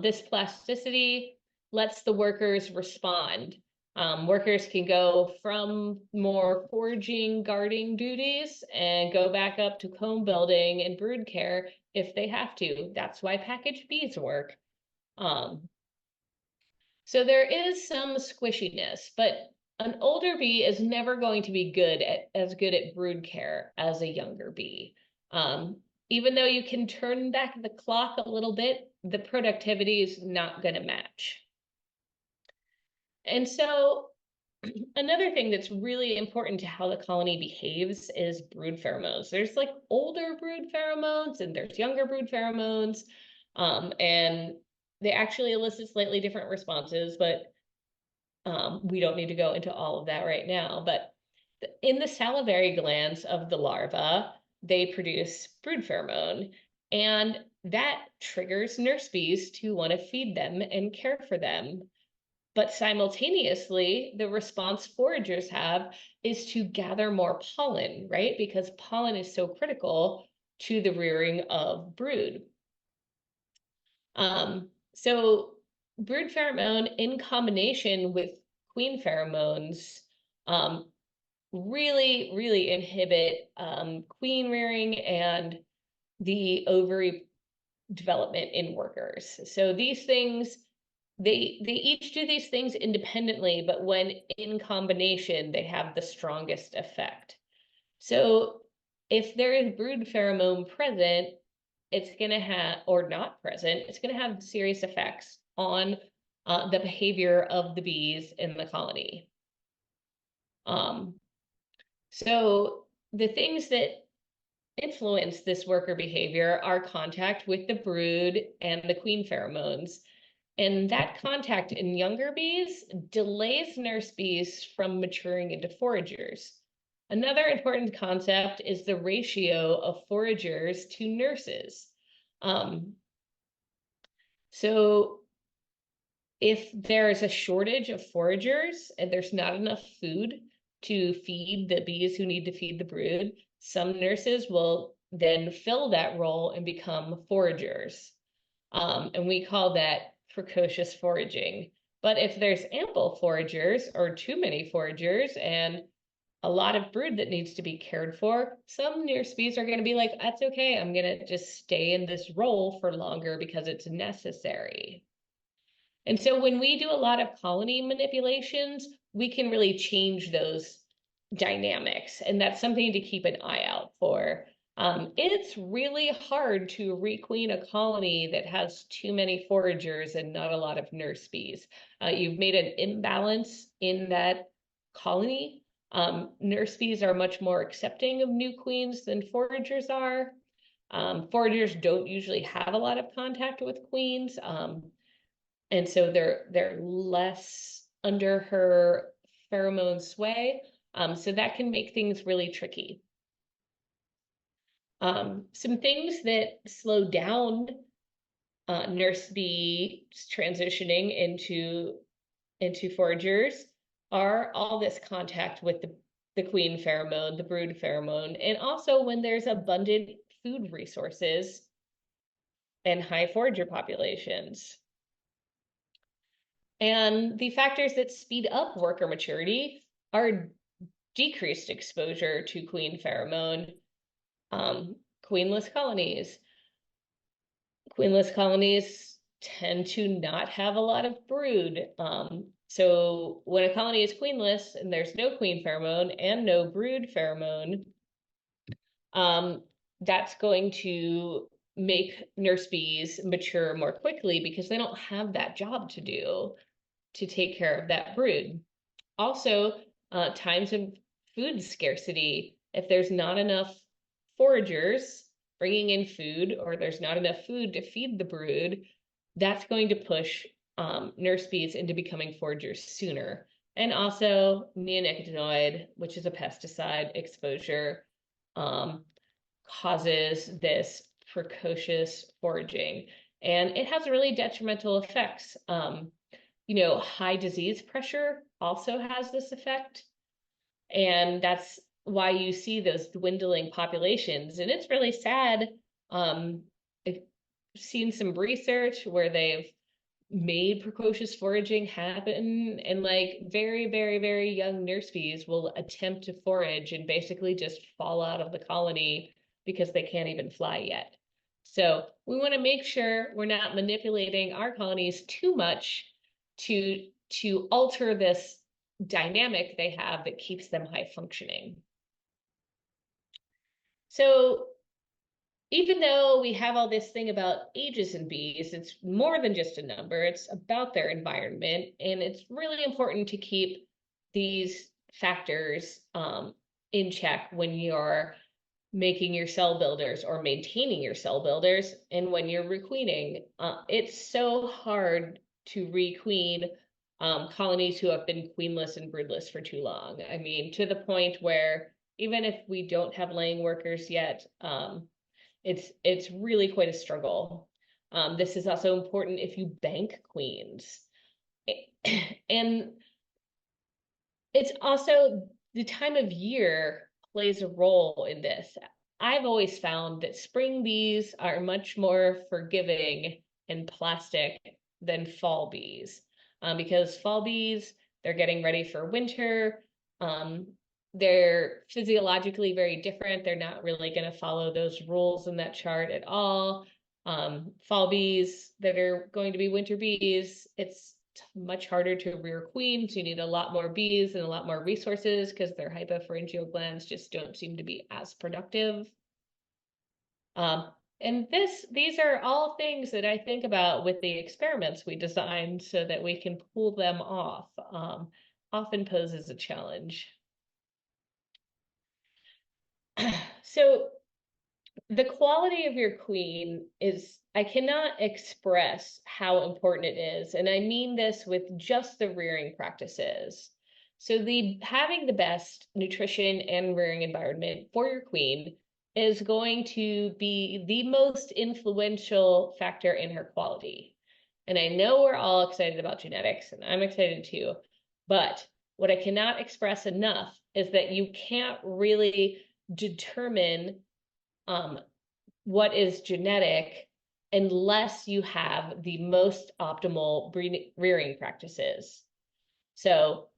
Speaker 2: This plasticity lets the workers respond. Workers can go from more foraging, guarding duties and go back up to comb building and brood care if they have to. That's why packaged bees work. So there is some squishiness, but an older bee is never going to be as good at brood care as a younger bee. Even though you can turn back the clock a little bit, the productivity is not going to match. And so another thing that's really important to how the colony behaves is brood pheromones. There's like older brood pheromones and there's younger brood pheromones. And they actually elicit slightly different responses, but we don't need to go into all of that right now. But in the salivary glands of the larva, they produce brood pheromone, and that triggers nurse bees to want to feed them and care for them. But simultaneously, the response foragers have is to gather more pollen, right? Because pollen is so critical to the rearing of brood. So brood pheromone in combination with queen pheromones really inhibit queen rearing and the ovary development in workers. So these things, they each do these things independently, but when in combination, they have the strongest effect. So if there is brood pheromone present, it's going to have, or not present, it's going to have serious effects on the behavior of the bees in the colony. So the things that influence this worker behavior are contact with the brood and the queen pheromones. And that contact in younger bees delays nurse bees from maturing into foragers. Another important concept is the ratio of foragers to nurses. Um, so if there's a shortage of foragers and there's not enough food to feed the bees who need to feed the brood, some nurses will then fill that role and become foragers. And we call that precocious foraging. But if there's ample foragers or too many foragers and a lot of brood that needs to be cared for, some nurse bees are going to be like, that's okay, I'm going to just stay in this role for longer because it's necessary. And so when we do a lot of colony manipulations, we can really change those dynamics. And that's something to keep an eye out for. It's really hard to requeen a colony that has too many foragers and not a lot of nurse bees. You've made an imbalance in that colony. Nurse bees are much more accepting of new queens than foragers are. Foragers don't usually have a lot of contact with queens. And so they're less under her pheromone sway. So that can make things really tricky. Some things that slow down nurse bees transitioning into foragers are all this contact with the queen pheromone, the brood pheromone, and also when there's abundant food resources and high forager populations. And the factors that speed up worker maturity are decreased exposure to queen pheromone, queenless colonies. Queenless colonies tend to not have a lot of brood. So when a colony is queenless and there's no queen pheromone and no brood pheromone, that's going to make nurse bees mature more quickly because they don't have that job to do to take care of that brood. Also, times of food scarcity. If there's not enough foragers bringing in food, or there's not enough food to feed the brood, that's going to push nurse bees into becoming foragers sooner. And also, neonicotinoid, which is a pesticide exposure, causes this precocious foraging. And it has really detrimental effects. High disease pressure also has this effect. And that's why you see those dwindling populations. And it's really sad. I've seen some research where they've made precocious foraging happen, and like very, very, very young nurse bees will attempt to forage and basically just fall out of the colony because they can't even fly yet. So we want to make sure we're not manipulating our colonies too much to alter this dynamic they have that keeps them high functioning. So even though we have all this thing about ages in bees, it's more than just a number. It's about their environment, and it's really important to keep these factors in check when you're making your cell builders or maintaining your cell builders, and when you're requeening. It's so hard to requeen colonies who have been queenless and broodless for too long. I mean, to the point where even if we don't have laying workers yet, it's really quite a struggle. This is also important if you bank queens. And it's also the time of year plays a role in this. I've always found that spring bees are much more forgiving and plastic than fall bees, because fall bees, they're getting ready for winter. They're physiologically very different. They're not really going to follow those rules in that chart at all. Fall bees that are going to be winter bees, it's much harder to rear queens. You need a lot more bees and a lot more resources because their hypopharyngeal glands just don't seem to be as productive. And these are all things that I think about with the experiments we designed so that we can pull them off. Often poses a challenge. So the quality of your queen is, I cannot express how important it is. And I mean this with just the rearing practices. So the having the best nutrition and rearing environment for your queen is going to be the most influential factor in her quality. And I know we're all excited about genetics, and I'm excited too. But what I cannot express enough is that you can't really determine um, what is genetic unless you have the most optimal rearing practices. So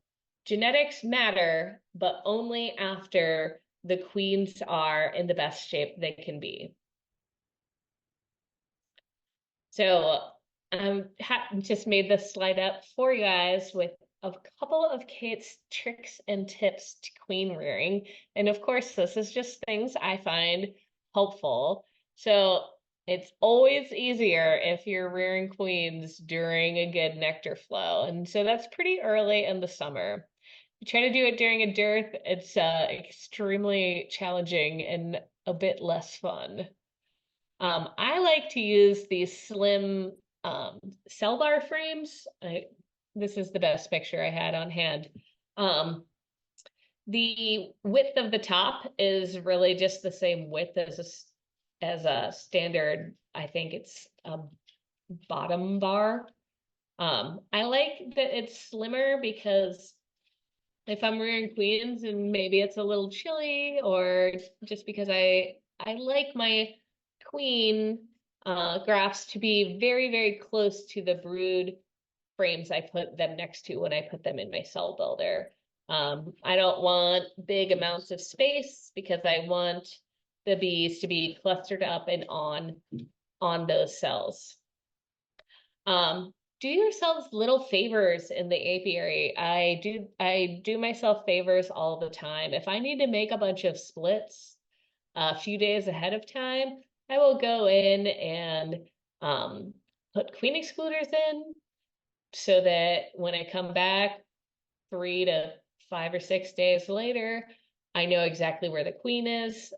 Speaker 2: genetics matter, but only after the queens are in the best shape they can be. So just made this slide up for you guys with a couple of Kate's tricks and tips to queen rearing. And of course, this is just things I find helpful. So it's always easier if you're rearing queens during a good nectar flow. And so that's pretty early in the summer. You try to do it during a dearth, it's extremely challenging and a bit less fun. I like to use these slim cell bar frames. This is the best picture I had on hand. Um, the width of the top is really just the same width as a standard. I think it's a bottom bar. I like that it's slimmer because if I'm rearing queens and maybe it's a little chilly, or just because I like my queen grafts to be very, very close to the brood frames I put them next to when I put them in my cell builder. I don't want big amounts of space because I want the bees to be clustered up and on those cells. Do yourselves little favors in the apiary. I do myself favors all the time. If I need to make a bunch of splits a few days ahead of time, I will go in and put queen excluders in so that when I come back 3 to 5 or 6 days later, I know exactly where the queen is.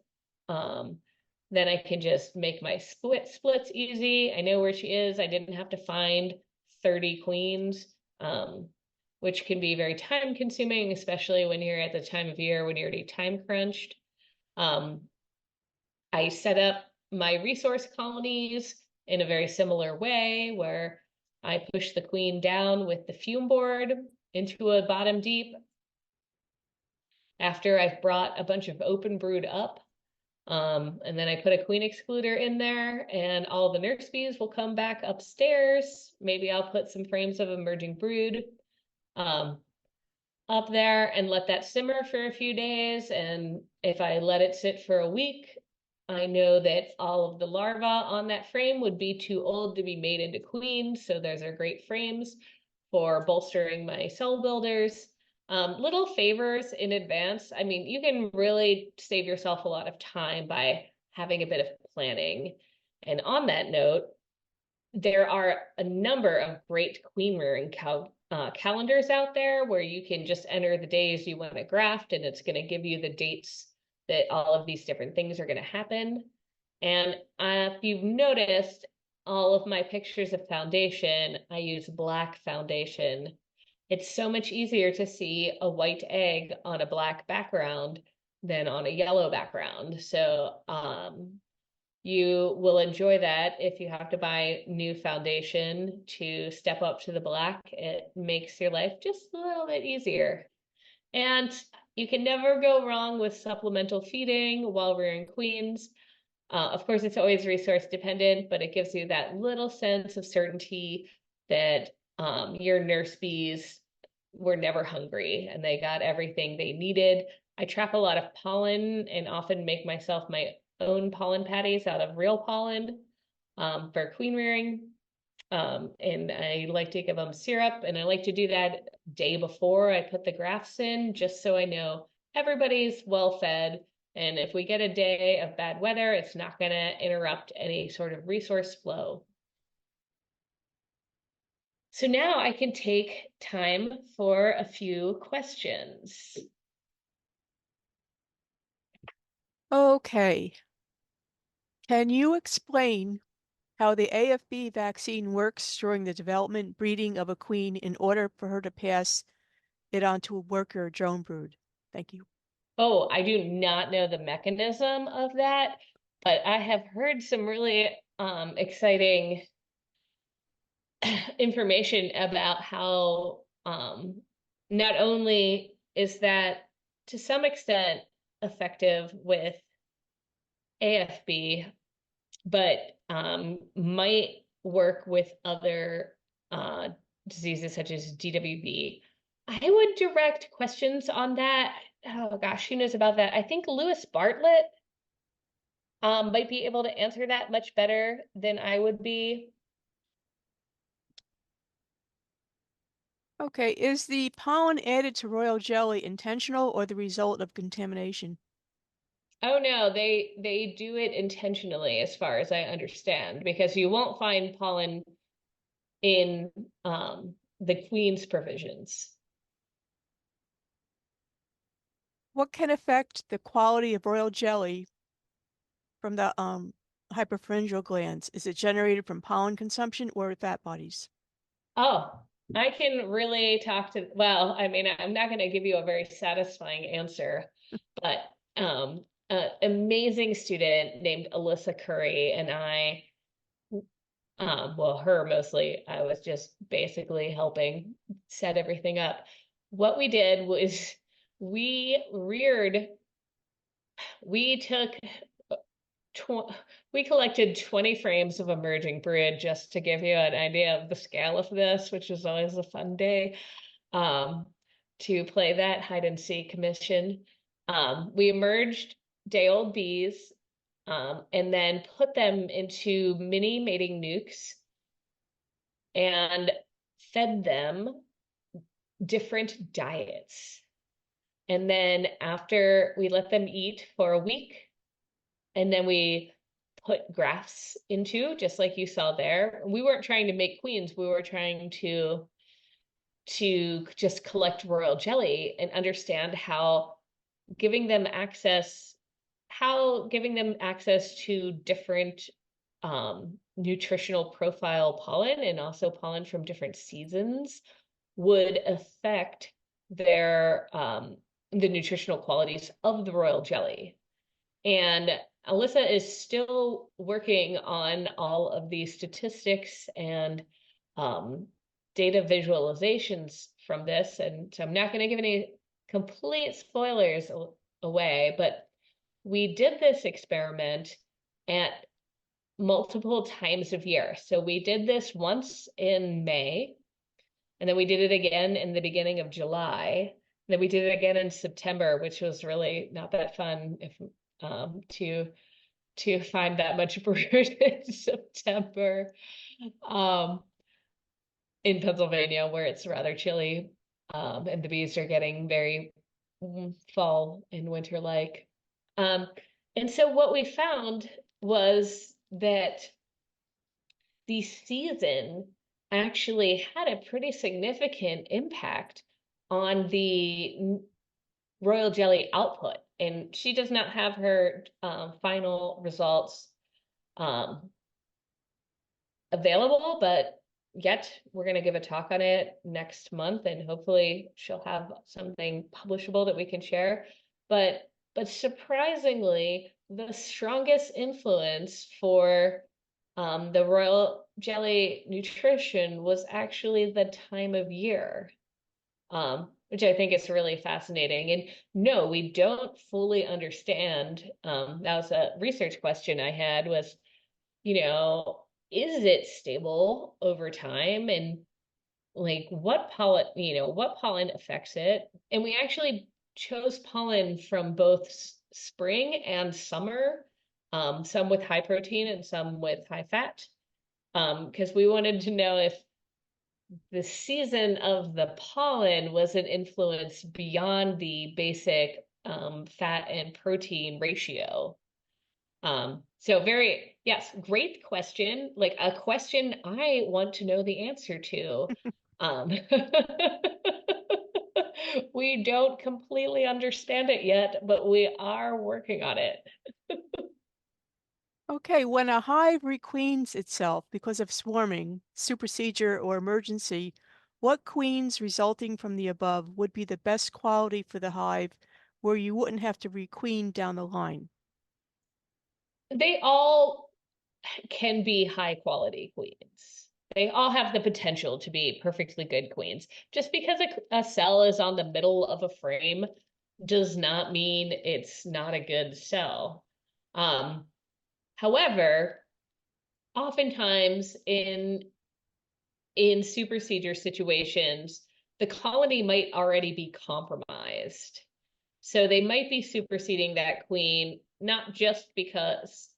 Speaker 2: Then I can just make my splits easy. I know where she is. I didn't have to find 30 queens, which can be very time consuming, especially when you're at the time of year when you're already time crunched. I set up my resource colonies in a very similar way where I push the queen down with the fume board into a bottom deep after I've brought a bunch of open brood up. And then I put a queen excluder in there, and all the nurse bees will come back upstairs. Maybe I'll put some frames of emerging brood up there and let that simmer for a few days. And if I let it sit for a week, I know that all of the larvae on that frame would be too old to be made into queens. So those are great frames for bolstering my cell builders. Little favors in advance. I mean, you can really save yourself a lot of time by having a bit of planning. And on that note, there are a number of great queen rearing calendars out there where you can just enter the days you want to graft, and it's going to give you the dates that all of these different things are going to happen. And if you've noticed, all of my pictures of foundation, I use black foundation. It's so much easier to see a white egg on a black background than on a yellow background. So you will enjoy that if you have to buy new foundation to step up to the black. It makes your life just a little bit easier. And you can never go wrong with supplemental feeding while rearing queens. Of course, it's always resource dependent, but it gives you that little sense of certainty that your nurse bees were never hungry and they got everything they needed. I trap a lot of pollen and often make myself my own pollen patties out of real pollen for queen rearing. And I like to give them syrup, and I like to do that day before I put the grafts in, just so I know everybody's well fed. And if we get a day of bad weather, it's not going to interrupt any sort of resource flow. So now I can take time for a few questions.
Speaker 1: Okay. Can you explain how the AFB vaccine works during the development breeding of a queen in order for her to pass it on to a worker drone brood? Thank you.
Speaker 2: Oh, I do not know the mechanism of that, but I have heard some really exciting information about how not only is that to some extent effective with AFB, but might work with other uh, diseases such as DWB. I would direct questions on that. Oh gosh, who knows about that? I think Lewis Bartlett might be able to answer that much better than I would be.
Speaker 1: Okay, is the pollen added to royal jelly intentional or the result of contamination?
Speaker 2: Oh no, they do it intentionally, as far as I understand, because you won't find pollen in the Queen's provisions.
Speaker 1: What can affect the quality of royal jelly from the hyperpharyngeal glands? Is it generated from pollen consumption or fat bodies?
Speaker 2: Oh, I can really talk to, well, I mean, I'm not going to give you a very satisfying answer, but an amazing student named Alyssa Curry and I, well, her mostly, I was just basically helping set everything up. What we did was we reared, we took tw we collected 20 frames of emerging brood just to give you an idea of the scale of this, which is always a fun day um, to play that hide and seek mission. We emerged day-old bees and then put them into mini mating nukes and fed them different diets. And then after we let them eat for a week, and then we put grafts into, just like you saw there. We weren't trying to make queens. We were trying to just collect royal jelly and understand giving them access, how giving them access to different nutritional profile pollen and also pollen from different seasons would affect their the nutritional qualities of the royal jelly. And Alyssa is still working on all of these statistics and um, data visualizations from this. And so I'm not going to give any complete spoilers away, but we did this experiment at multiple times of year. So we did this once in May, and then we did it again in the beginning of July. And then we did it again in September, which was really not that fun if to find that much brood in September in Pennsylvania, where it's rather chilly, and the bees are getting very fall and winter like. Um, and so what we found was that the season actually had a pretty significant impact on the royal jelly output. And she does not have her final results um, available, but yet we're going to give a talk on it next month, and hopefully she'll have something publishable that we can share. But surprisingly, the strongest influence for the royal jelly nutrition was actually the time of year, which I think is really fascinating. And no, we don't fully understand. That was a research question I had was, is it stable over time? And like what pollen affects it? And we actually chose pollen from both spring and summer, some with high protein and some with high fat, because we wanted to know if the season of the pollen was an influence beyond the basic fat and protein ratio. So yes, great question. Like a question I want to know the answer to. Um, We don't completely understand it yet, but we are working on it.
Speaker 1: Okay, when a hive requeens itself because of swarming, supersedure, or emergency, what queens resulting from the above would be the best quality for the hive where you wouldn't have to requeen down the line?
Speaker 2: They all can be high quality queens. They all have the potential to be perfectly good queens. Just because a cell is on the middle of a frame does not mean it's not a good cell. Um, However, oftentimes in supersedure situations, the colony might already be compromised. So they might be superseding that queen, not just because,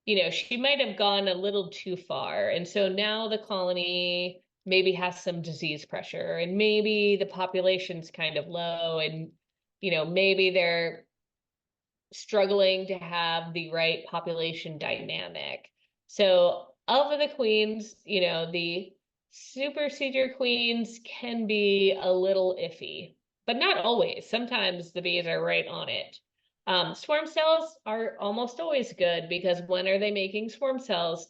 Speaker 2: she might have gone a little too far. And so now the colony maybe has some disease pressure and maybe the population's kind of low and, maybe they're struggling to have the right population dynamic. So of the queens, the supersedure queens can be a little iffy, but not always. Sometimes the bees are right on it. Swarm cells are almost always good because when are they making swarm cells?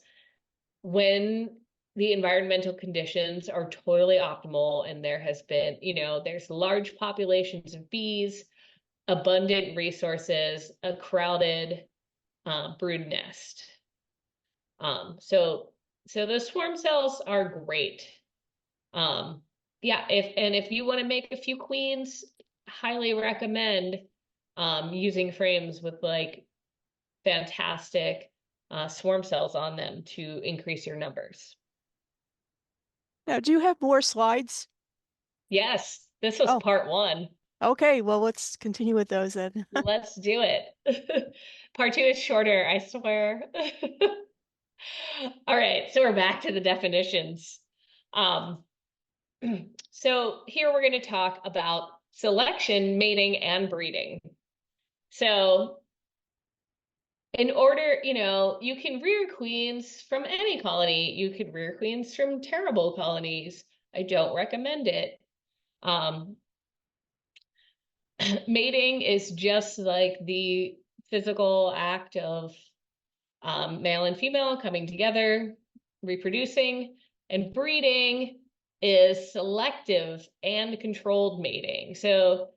Speaker 2: When the environmental conditions are totally optimal and there has been, there's large populations of bees, abundant resources, a crowded brood nest. So those swarm cells are great. Yeah, if you want to make a few queens, highly recommend using frames with like fantastic swarm cells on them to increase your numbers.
Speaker 1: Now, do you have more slides?
Speaker 2: Yes, this was
Speaker 1: Oh,
Speaker 2: part one.
Speaker 1: okay. Well, let's continue with those then.
Speaker 2: Let's do it. Part two is shorter, I swear. All right, so we're back to the definitions. Um, so here we're going to talk about selection, mating, and breeding. So in order, you can rear queens from any colony. You could rear queens from terrible colonies. I don't recommend it. Um, Mating is just like the physical act of male and female coming together, reproducing, and breeding is selective and controlled mating. So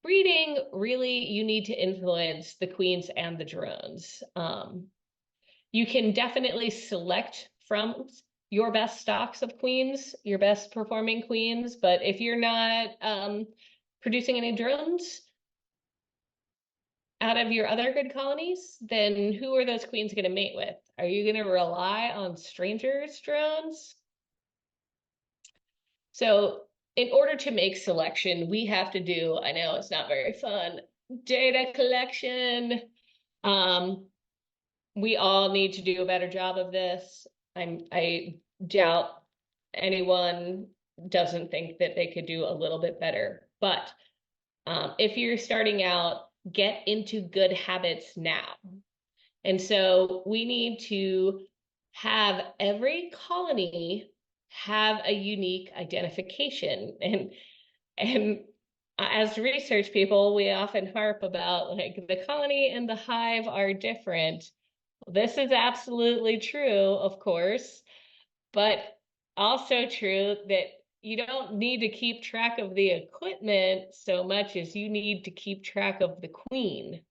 Speaker 2: breeding, really, you need to influence the queens and the drones. You can definitely select from your best stocks of queens, your best performing queens, but if you're not producing any drones out of your other good colonies, then who are those queens going to mate with? Are you going to rely on strangers' drones? So in order to make selection, we have to do, I know it's not very fun, data collection. Um, we all need to do a better job of this. I doubt anyone doesn't think that they could do a little bit better. But if you're starting out, get into good habits now. And so we need to have every colony have a unique identification. And as research people, we often harp about like the colony and the hive are different. This is absolutely true, of course, but also true that you don't need to keep track of the equipment so much as you need to keep track of the queen.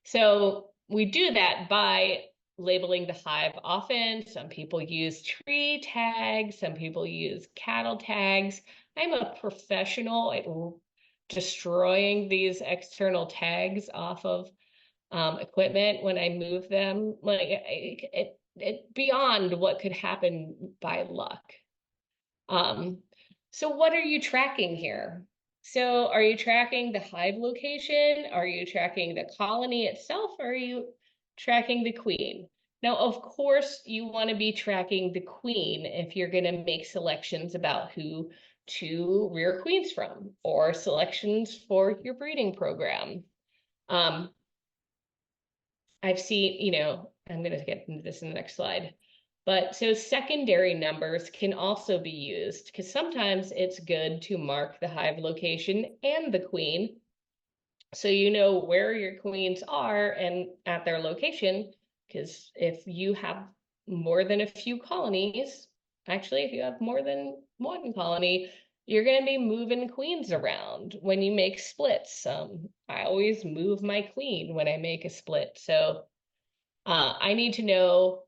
Speaker 2: So we do that by labeling the hive often. Some people use tree tags, some people use cattle tags. I'm a professional at destroying these external tags off of equipment when I move them. Like it beyond what could happen by luck. Um, so what are you tracking here? So are you tracking the hive location? Are you tracking the colony itself? Or are you tracking the queen? Now, of course, you want to be tracking the queen if you're going to make selections about who to rear queens from or selections for your breeding program. I've seen, I'm going to get into this in the next slide. But so secondary numbers can also be used because sometimes it's good to mark the hive location and the queen so you know where your queens are and at their location. Because if you have more than a few colonies, actually, if you have more than one colony, you're going to be moving queens around when you make splits. I always move my queen when I make a split. So I need to know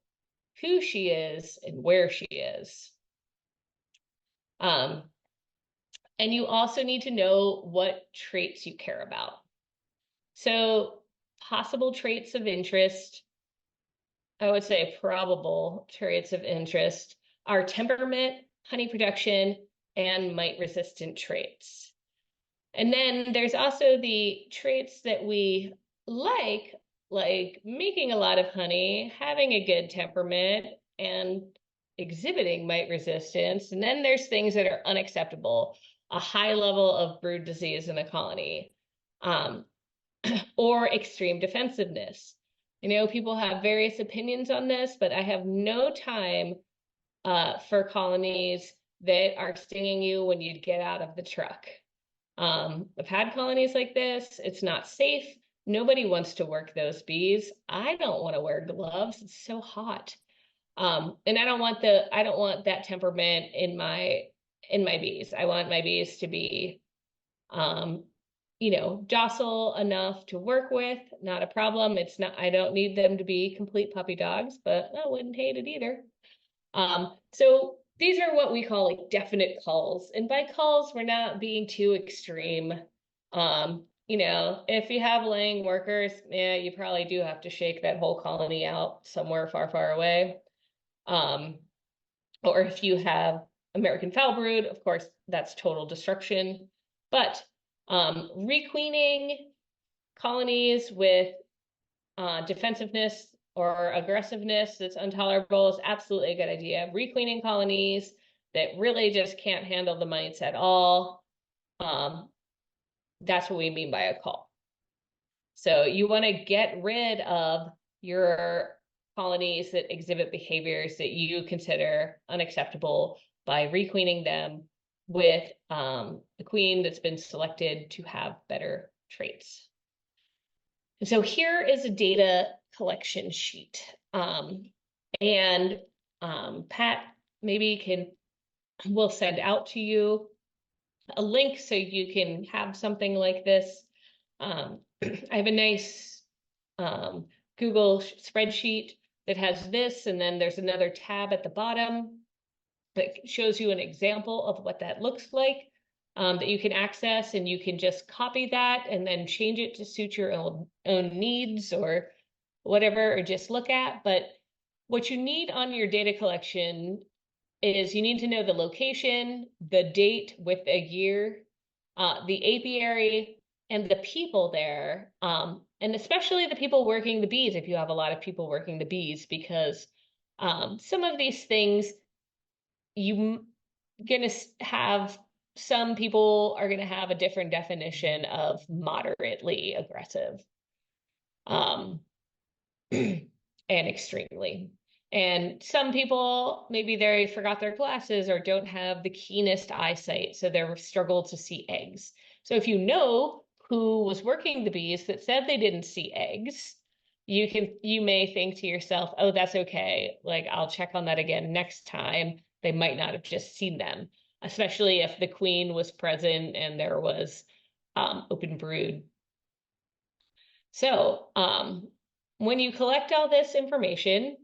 Speaker 2: who she is and where she is. Um, and you also need to know what traits you care about. So possible traits of interest, I would say probable traits of interest are temperament, honey production, and mite resistant traits. And then there's also the traits that we like making a lot of honey, having a good temperament, and exhibiting mite resistance. And then there's things that are unacceptable, a high level of brood disease in a colony, um, or extreme defensiveness. You know, people have various opinions on this, but I have no time for colonies that are stinging you when you get out of the truck. I've had colonies like this. It's not safe. Nobody wants to work those bees. I don't want to wear gloves. It's so hot. And I don't want that temperament in my bees. I want my bees to be um, docile enough to work with, not a problem. I don't need them to be complete puppy dogs, but I wouldn't hate it either. So these are what we call like definite culls. And by culls, we're not being too extreme. If you have laying workers, yeah, you probably do have to shake that whole colony out somewhere far, far away. Or if you have American foul brood, of course, that's total destruction. But requeening colonies with defensiveness or aggressiveness that's intolerable is absolutely a good idea. Requeening colonies that really just can't handle the mites at all, that's what we mean by a cull. So you want to get rid of your colonies that exhibit behaviors that you consider unacceptable by requeening them with a queen that's been selected to have better traits. And so here is a data collection sheet. And Pat maybe will send out to you a link so you can have something like this. I have a nice Google spreadsheet that has this, and then there's another tab at the bottom that shows you an example of what that looks like that you can access, and you can just copy that and then change it to suit your own needs or whatever, or just look at. But what you need on your data collection is you need to know the location, the date with a year, the apiary, and the people there, and especially the people working the bees if you have a lot of people working the bees, because some of these things you gonna have some people are gonna have a different definition of moderately aggressive, and extremely. And some people, maybe they forgot their glasses or don't have the keenest eyesight, so they struggle to see eggs. So if you know who was working the bees that said they didn't see eggs, you may think to yourself, oh, that's okay. Like, I'll check on that again next time. They might not have just seen them, especially if the queen was present and there was open brood. So when you collect all this information,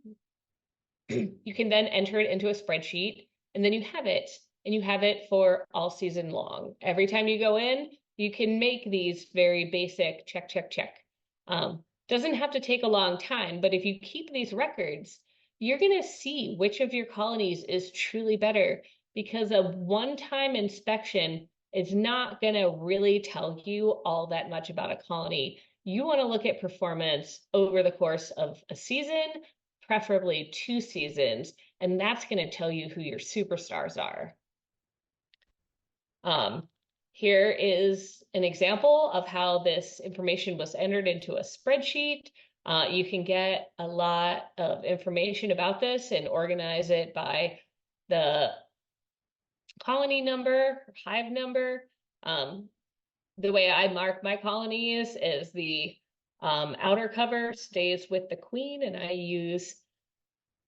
Speaker 2: you can then enter it into a spreadsheet, and then you have it, and you have it for all season long. Every time you go in, you can make these very basic check, check, check. Doesn't have to take a long time, but if you keep these records, you're going to see which of your colonies is truly better, because a one-time inspection is not going to really tell you all that much about a colony. You want to look at performance over the course of a season, preferably 2 seasons, and that's going to tell you who your superstars are. Here is an example of how this information was entered into a spreadsheet. You can get a lot of information about this and organize it by the colony number, hive number. The way I mark my colonies is the outer cover stays with the queen, and I use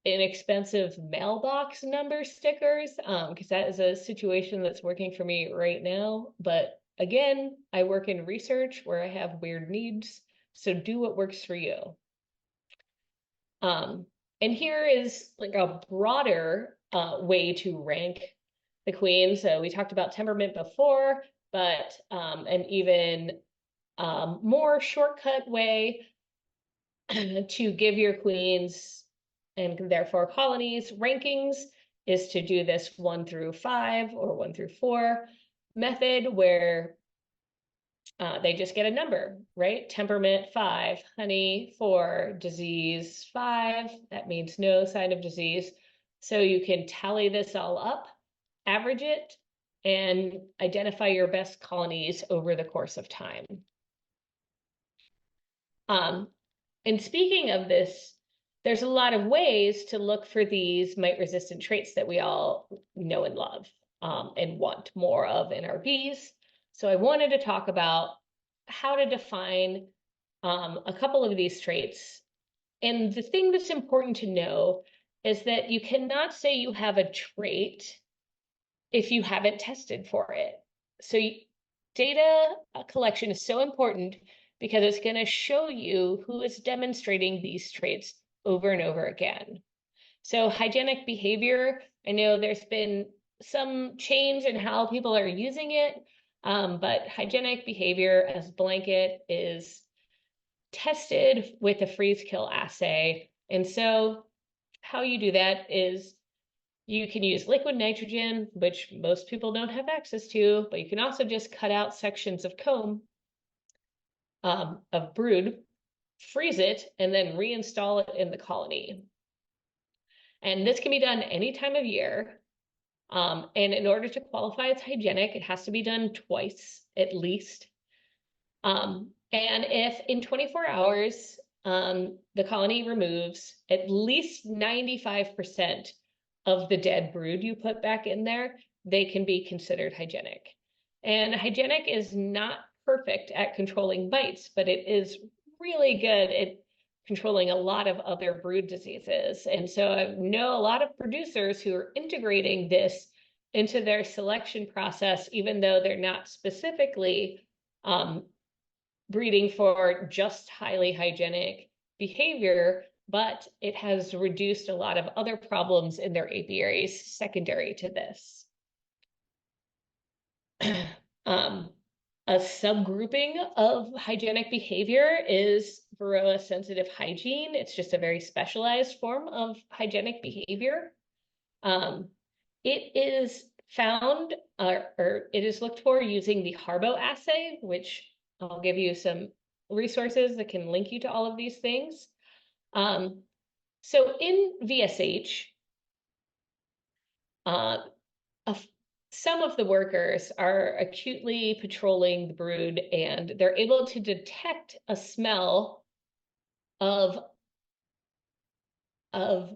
Speaker 2: inexpensive mailbox number stickers because that is a situation that's working for me right now. But again, I work in research where I have weird needs, so do what works for you. And here is like a broader way to rank the queen. So we talked about temperament before, but an even more shortcut way to give your queens and therefore colonies rankings is to do this 1 through 5 or 1 through 4 method, where they just get a number, right? Temperament 5, honey 4, disease 5. That means no sign of disease. So you can tally this all up, average it, and identify your best colonies over the course of time. And speaking of this, there's a lot of ways to look for these mite-resistant traits that we all know and love and want more of in our bees. So I wanted to talk about how to define a couple of these traits. And the thing that's important to know is that you cannot say you have a trait if you haven't tested for it. So data collection is so important because it's going to show you who is demonstrating these traits over and over again. So hygienic behavior, I know there's been some change in how people are using it, but hygienic behavior as blanket is tested with a freeze-kill assay. And so how you do that is you can use liquid nitrogen, which most people don't have access to, but you can also just cut out sections of comb of brood, freeze it, and then reinstall it in the colony. And this can be done any time of year. And in order to qualify as hygienic, it has to be done twice at least. And if in 24 hours, the colony removes at least 95% of the dead brood you put back in there, they can be considered hygienic. And hygienic is not perfect at controlling mites, but it is really good at controlling a lot of other brood diseases. And so I know a lot of producers who are integrating this into their selection process, even though they're not specifically breeding for just highly hygienic behavior, but it has reduced a lot of other problems in their apiaries secondary to this. A subgrouping of hygienic behavior is Varroa sensitive hygiene. It's just a very specialized form of hygienic behavior. It is found or it is looked for using the Harbo assay, which I'll give you some resources that can link you to all of these things. So in VSH, some of the workers are acutely patrolling the brood and they're able to detect a smell of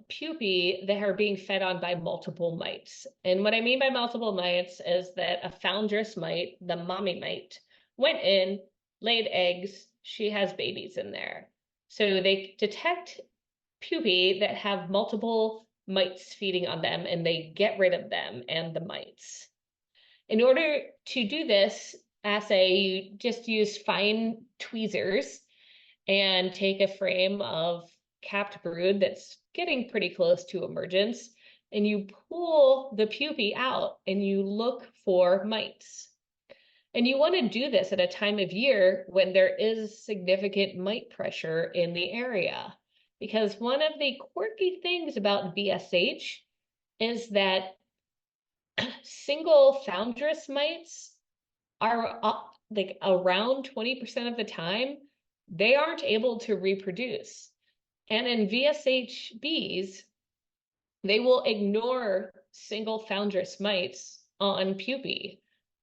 Speaker 2: pupae that are being fed on by multiple mites. And what I mean by multiple mites is that a foundress mite, the mommy mite, went in, laid eggs, she has babies in there. So they detect pupae that have multiple mites feeding on them and they get rid of them and the mites. In order to do this assay, you just use fine tweezers and take a frame of capped brood that's getting pretty close to emergence, and you pull the pupae out and you look for mites. And you want to do this at a time of year when there is significant mite pressure in the area. Because one of the quirky things about VSH is that single foundress mites are like around 20% of the time, they aren't able to reproduce. And in VSH bees, they will ignore single foundress mites on pupae,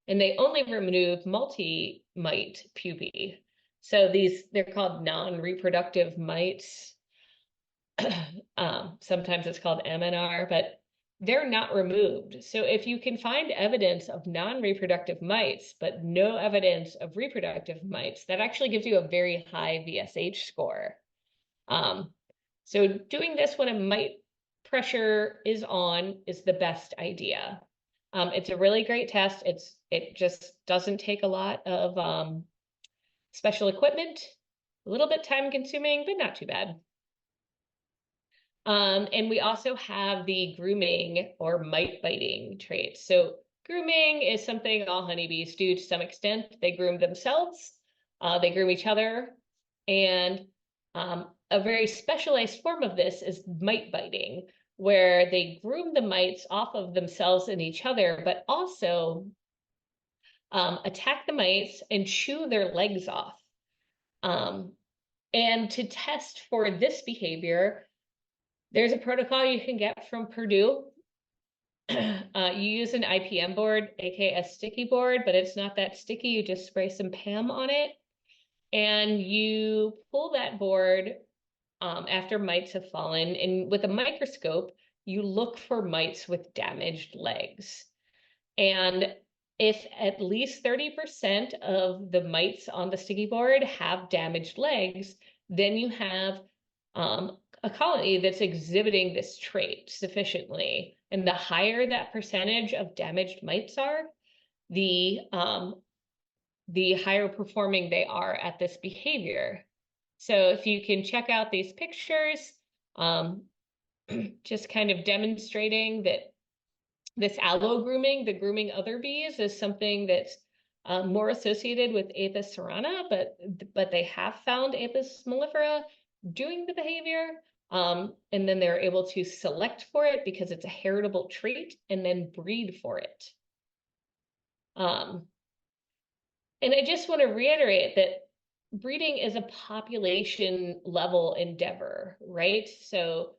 Speaker 2: and they only remove multi-mite pupae. So they're called non-reproductive mites. Sometimes it's called MNR, but they're not removed. So if you can find evidence of non-reproductive mites, but no evidence of reproductive mites, that actually gives you a very high VSH score. So doing this when a mite pressure is on is the best idea. It's a really great test. It just doesn't take a lot of special equipment, a little bit time consuming, but not too bad. And we also have the grooming or mite biting traits. So grooming is something all honeybees do to some extent. They groom themselves, they groom each other, and a very specialized form of this is mite biting, where they groom the mites off of themselves and each other, but also attack the mites and chew their legs off. And to test for this behavior, there's a protocol you can get from Purdue. You use an IPM board, aka a sticky board, but it's not that sticky. You just spray some PAM on it, and you pull that board after mites have fallen, and with a microscope, you look for mites with damaged legs. And if at least 30% of the mites on the sticky board have damaged legs, then you have a colony that's exhibiting this trait sufficiently. And the higher that percentage of damaged mites are, the higher performing they are at this behavior. So if you can check out these pictures, just kind of demonstrating that this allo grooming, the grooming other bees, is something that's more associated with Apis cerana, but they have found Apis mellifera doing the behavior. And then they're able to select for it because it's a heritable trait and then breed for it. And I just want to reiterate that breeding is a population level endeavor, right? So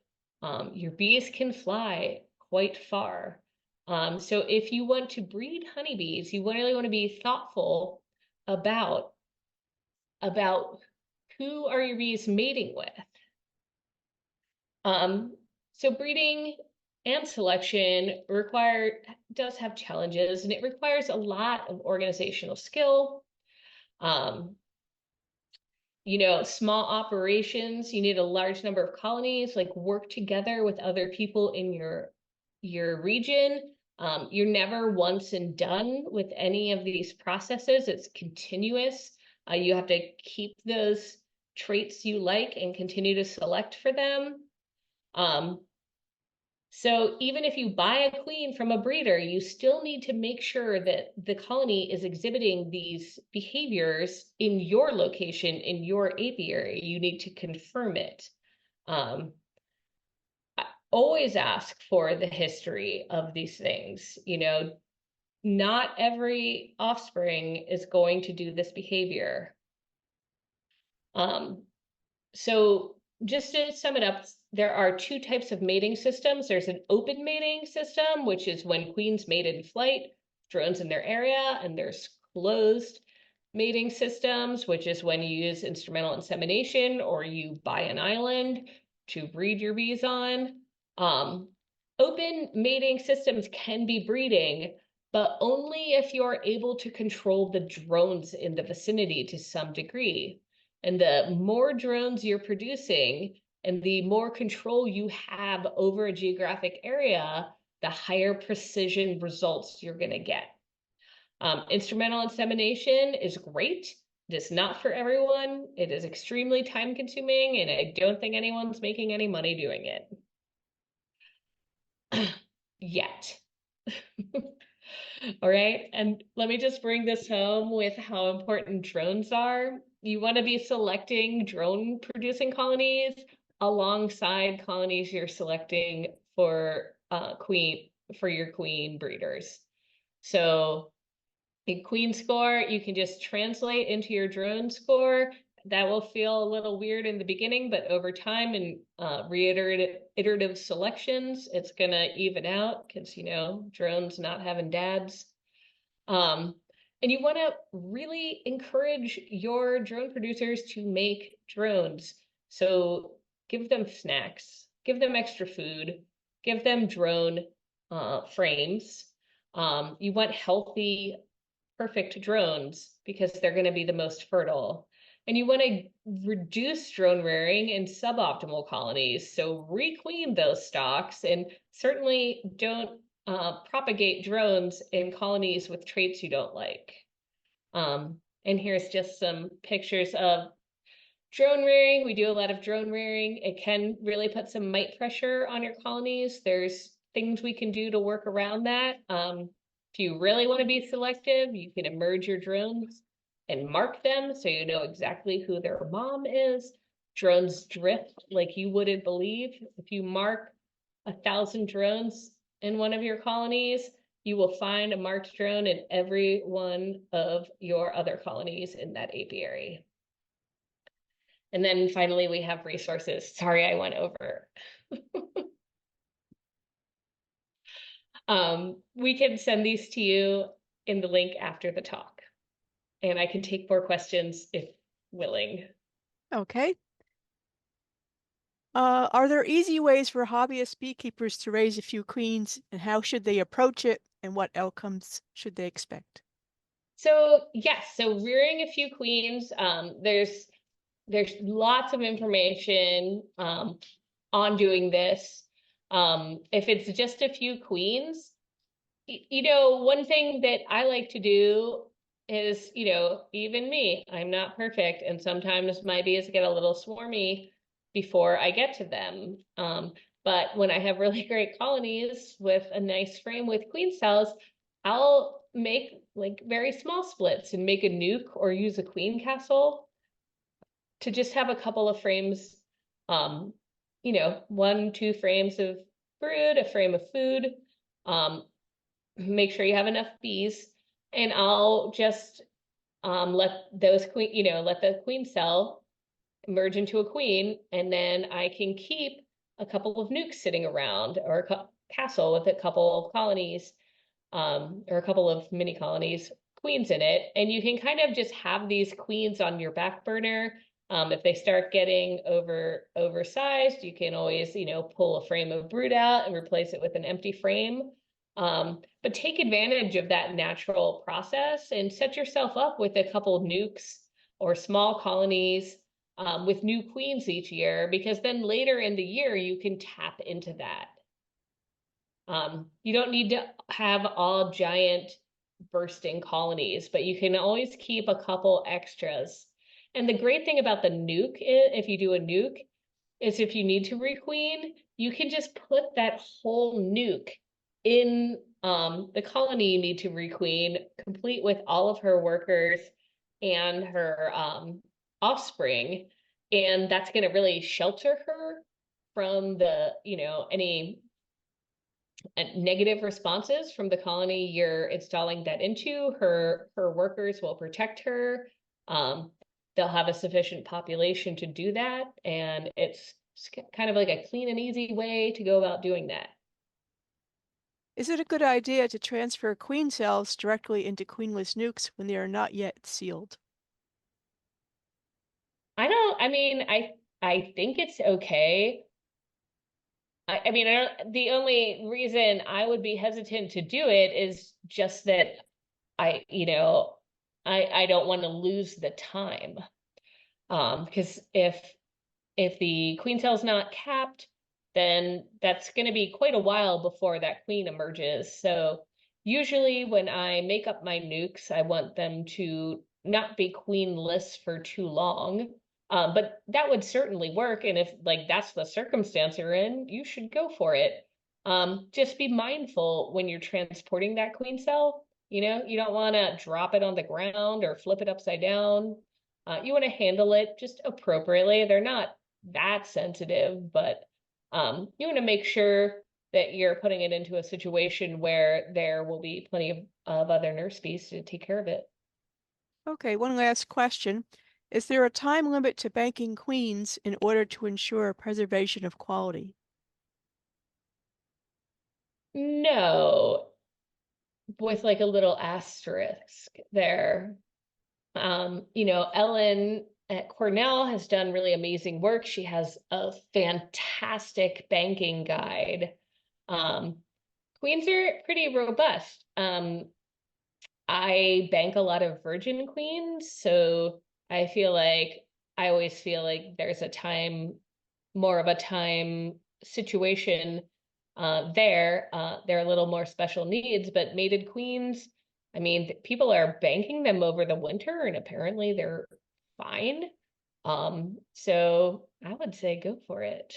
Speaker 2: your bees can fly quite far. So if you want to breed honeybees, you really want to be thoughtful about who are your bees mating with. So breeding and selection does have challenges, and it requires a lot of organizational skill. Small operations, you need a large number of colonies, like work together with other people in your region. You're never once and done with any of these processes. It's continuous. You have to keep those traits you like and continue to select for them. So even if you buy a queen from a breeder, you still need to make sure that the colony is exhibiting these behaviors in your location, in your apiary. You need to confirm it. I always ask for the history of these things. Not every offspring is going to do this behavior. So just to sum it up, there are two types of mating systems. There's an open mating system, which is when queens mate in flight, drones in their area, and there's closed mating systems, which is when you use instrumental insemination or you buy an island to breed your bees on. Open mating systems can be breeding, but only if you're able to control the drones in the vicinity to some degree. And the more drones you're producing and the more control you have over a geographic area, the higher precision results you're going to get. Instrumental insemination is great. It is not for everyone. It is extremely time consuming, and I don't think anyone's making any money doing it. Yet. All right, and let me just bring this home with how important drones are. You want to be selecting drone producing colonies alongside colonies you're selecting for your queen breeders. So a queen score, you can just translate into your drone score. That will feel a little weird in the beginning, but over time and iterative selections, it's gonna even out because drones not having dads. And And you want to really encourage your drone producers to make drones. So give them snacks, give them extra food, give them drone frames. You want healthy, perfect drones because they're going to be the most fertile. And you want to reduce drone rearing in suboptimal colonies. So requeen those stocks and certainly don't propagate drones in colonies with traits you don't like. And here's just some pictures of drone rearing. We do a lot of drone rearing. It can really put some mite pressure on your colonies. There's things we can do to work around that. If you really want to be selective, you can emerge your drones and mark them so you know exactly who their mom is. Drones drift like you wouldn't believe. If you mark 1,000 drones in one of your colonies, you will find a marked drone in every one of your other colonies in that apiary. And then finally, we have resources. Sorry, I went over. We can send these to you in the link after the talk. And I can take more questions if willing.
Speaker 1: Okay. Are there easy ways for hobbyist beekeepers to raise a few queens, and how should they approach it, and what outcomes should they expect?
Speaker 2: So yes, so rearing a few queens, there's lots of information on doing this. If it's just a few queens, you know, one thing that I like to do is, you know, even me, I'm not perfect, and sometimes my bees get a little swarmy before I get to them. But when I have really great colonies with a nice frame with queen cells, I'll make like very small splits and make a nuke or use a queen castle to just have a couple of frames, you know, 1, 2 frames of brood, a frame of food. Make sure you have enough bees, and I'll just let those queen, you know, let the queen cell merge into a queen, and then I can keep a couple of nukes sitting around or a castle with a couple of colonies, or a couple of mini colonies, queens in it, and you can kind of just have these queens on your back burner. If they start getting oversized, you can always, you know, pull a frame of brood out and replace it with an empty frame. But take advantage of that natural process and set yourself up with a couple nukes or small colonies with new queens each year, because then later in the year you can tap into that. You don't need to have all giant bursting colonies, but you can always keep a couple extras. And the great thing about the nuke, if you do a nuke, is if you need to requeen, you can just put that whole nuke in the colony you need to requeen, complete with all of her workers and her offspring. And that's going to really shelter her from the, you know, any negative responses from the colony you're installing that into. Her workers will protect her. They'll have a sufficient population to do that, and it's kind of like a clean and easy way to go about doing that.
Speaker 1: Is it a good idea to transfer queen cells directly into queenless nukes when they are not yet sealed?
Speaker 2: I mean, I think it's okay. I mean, the only reason I would be hesitant to do it is just that you know, I don't want to lose the time. Because if the queen cell's not capped, then that's going to be quite a while before that queen emerges. So usually when I make up my nukes, I want them to not be queenless for too long. But that would certainly work. And if like that's the circumstance you're in, you should go for it. Just be mindful when you're transporting that queen cell. You know, you don't want to drop it on the ground or flip it upside down. You want to handle it just appropriately. They're not that sensitive, but you want to make sure that you're putting it into a situation where there will be plenty of other nurse bees to take care of it.
Speaker 1: Okay, one last question. Is there a time limit to banking queens in order to ensure preservation of quality?
Speaker 2: No, with like a little asterisk there. Ellen at Cornell has done really amazing work. She has a fantastic banking guide. Um, Queens are pretty robust. I bank a lot of virgin queens, so I always feel like there's more of a time situation there. They're a little more special needs, but mated queens, I mean, people are banking them over the winter, and apparently they're fine. So I would say go for it.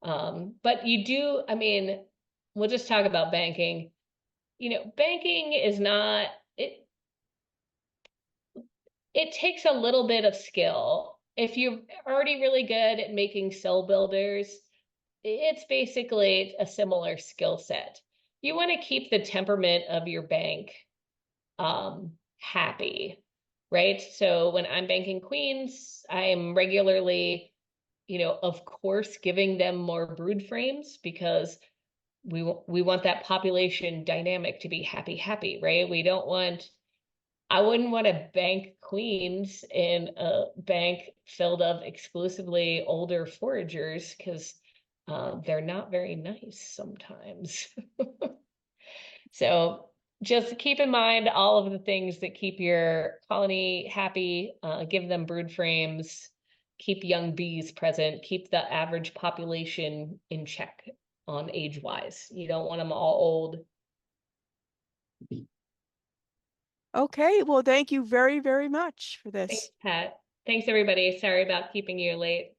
Speaker 2: But I mean, we'll just talk about banking. Banking is not it it takes a little bit of skill. If you're already really good at making cell builders, it's basically a similar skill set. You want to keep the temperament of your bank happy, right? So when I'm banking queens, I am regularly, of course, giving them more brood frames because we want that population dynamic to be happy, right? I wouldn't want to bank queens in a bank filled of exclusively older foragers because they're not very nice sometimes. So just keep in mind all of the things that keep your colony happy, give them brood frames, keep young bees present, keep the average population in check on age wise. You don't want them all old.
Speaker 1: Okay, well, thank you very, very much for
Speaker 2: Thanks,
Speaker 1: this.
Speaker 2: Pat. Thanks, everybody. Sorry about keeping you late.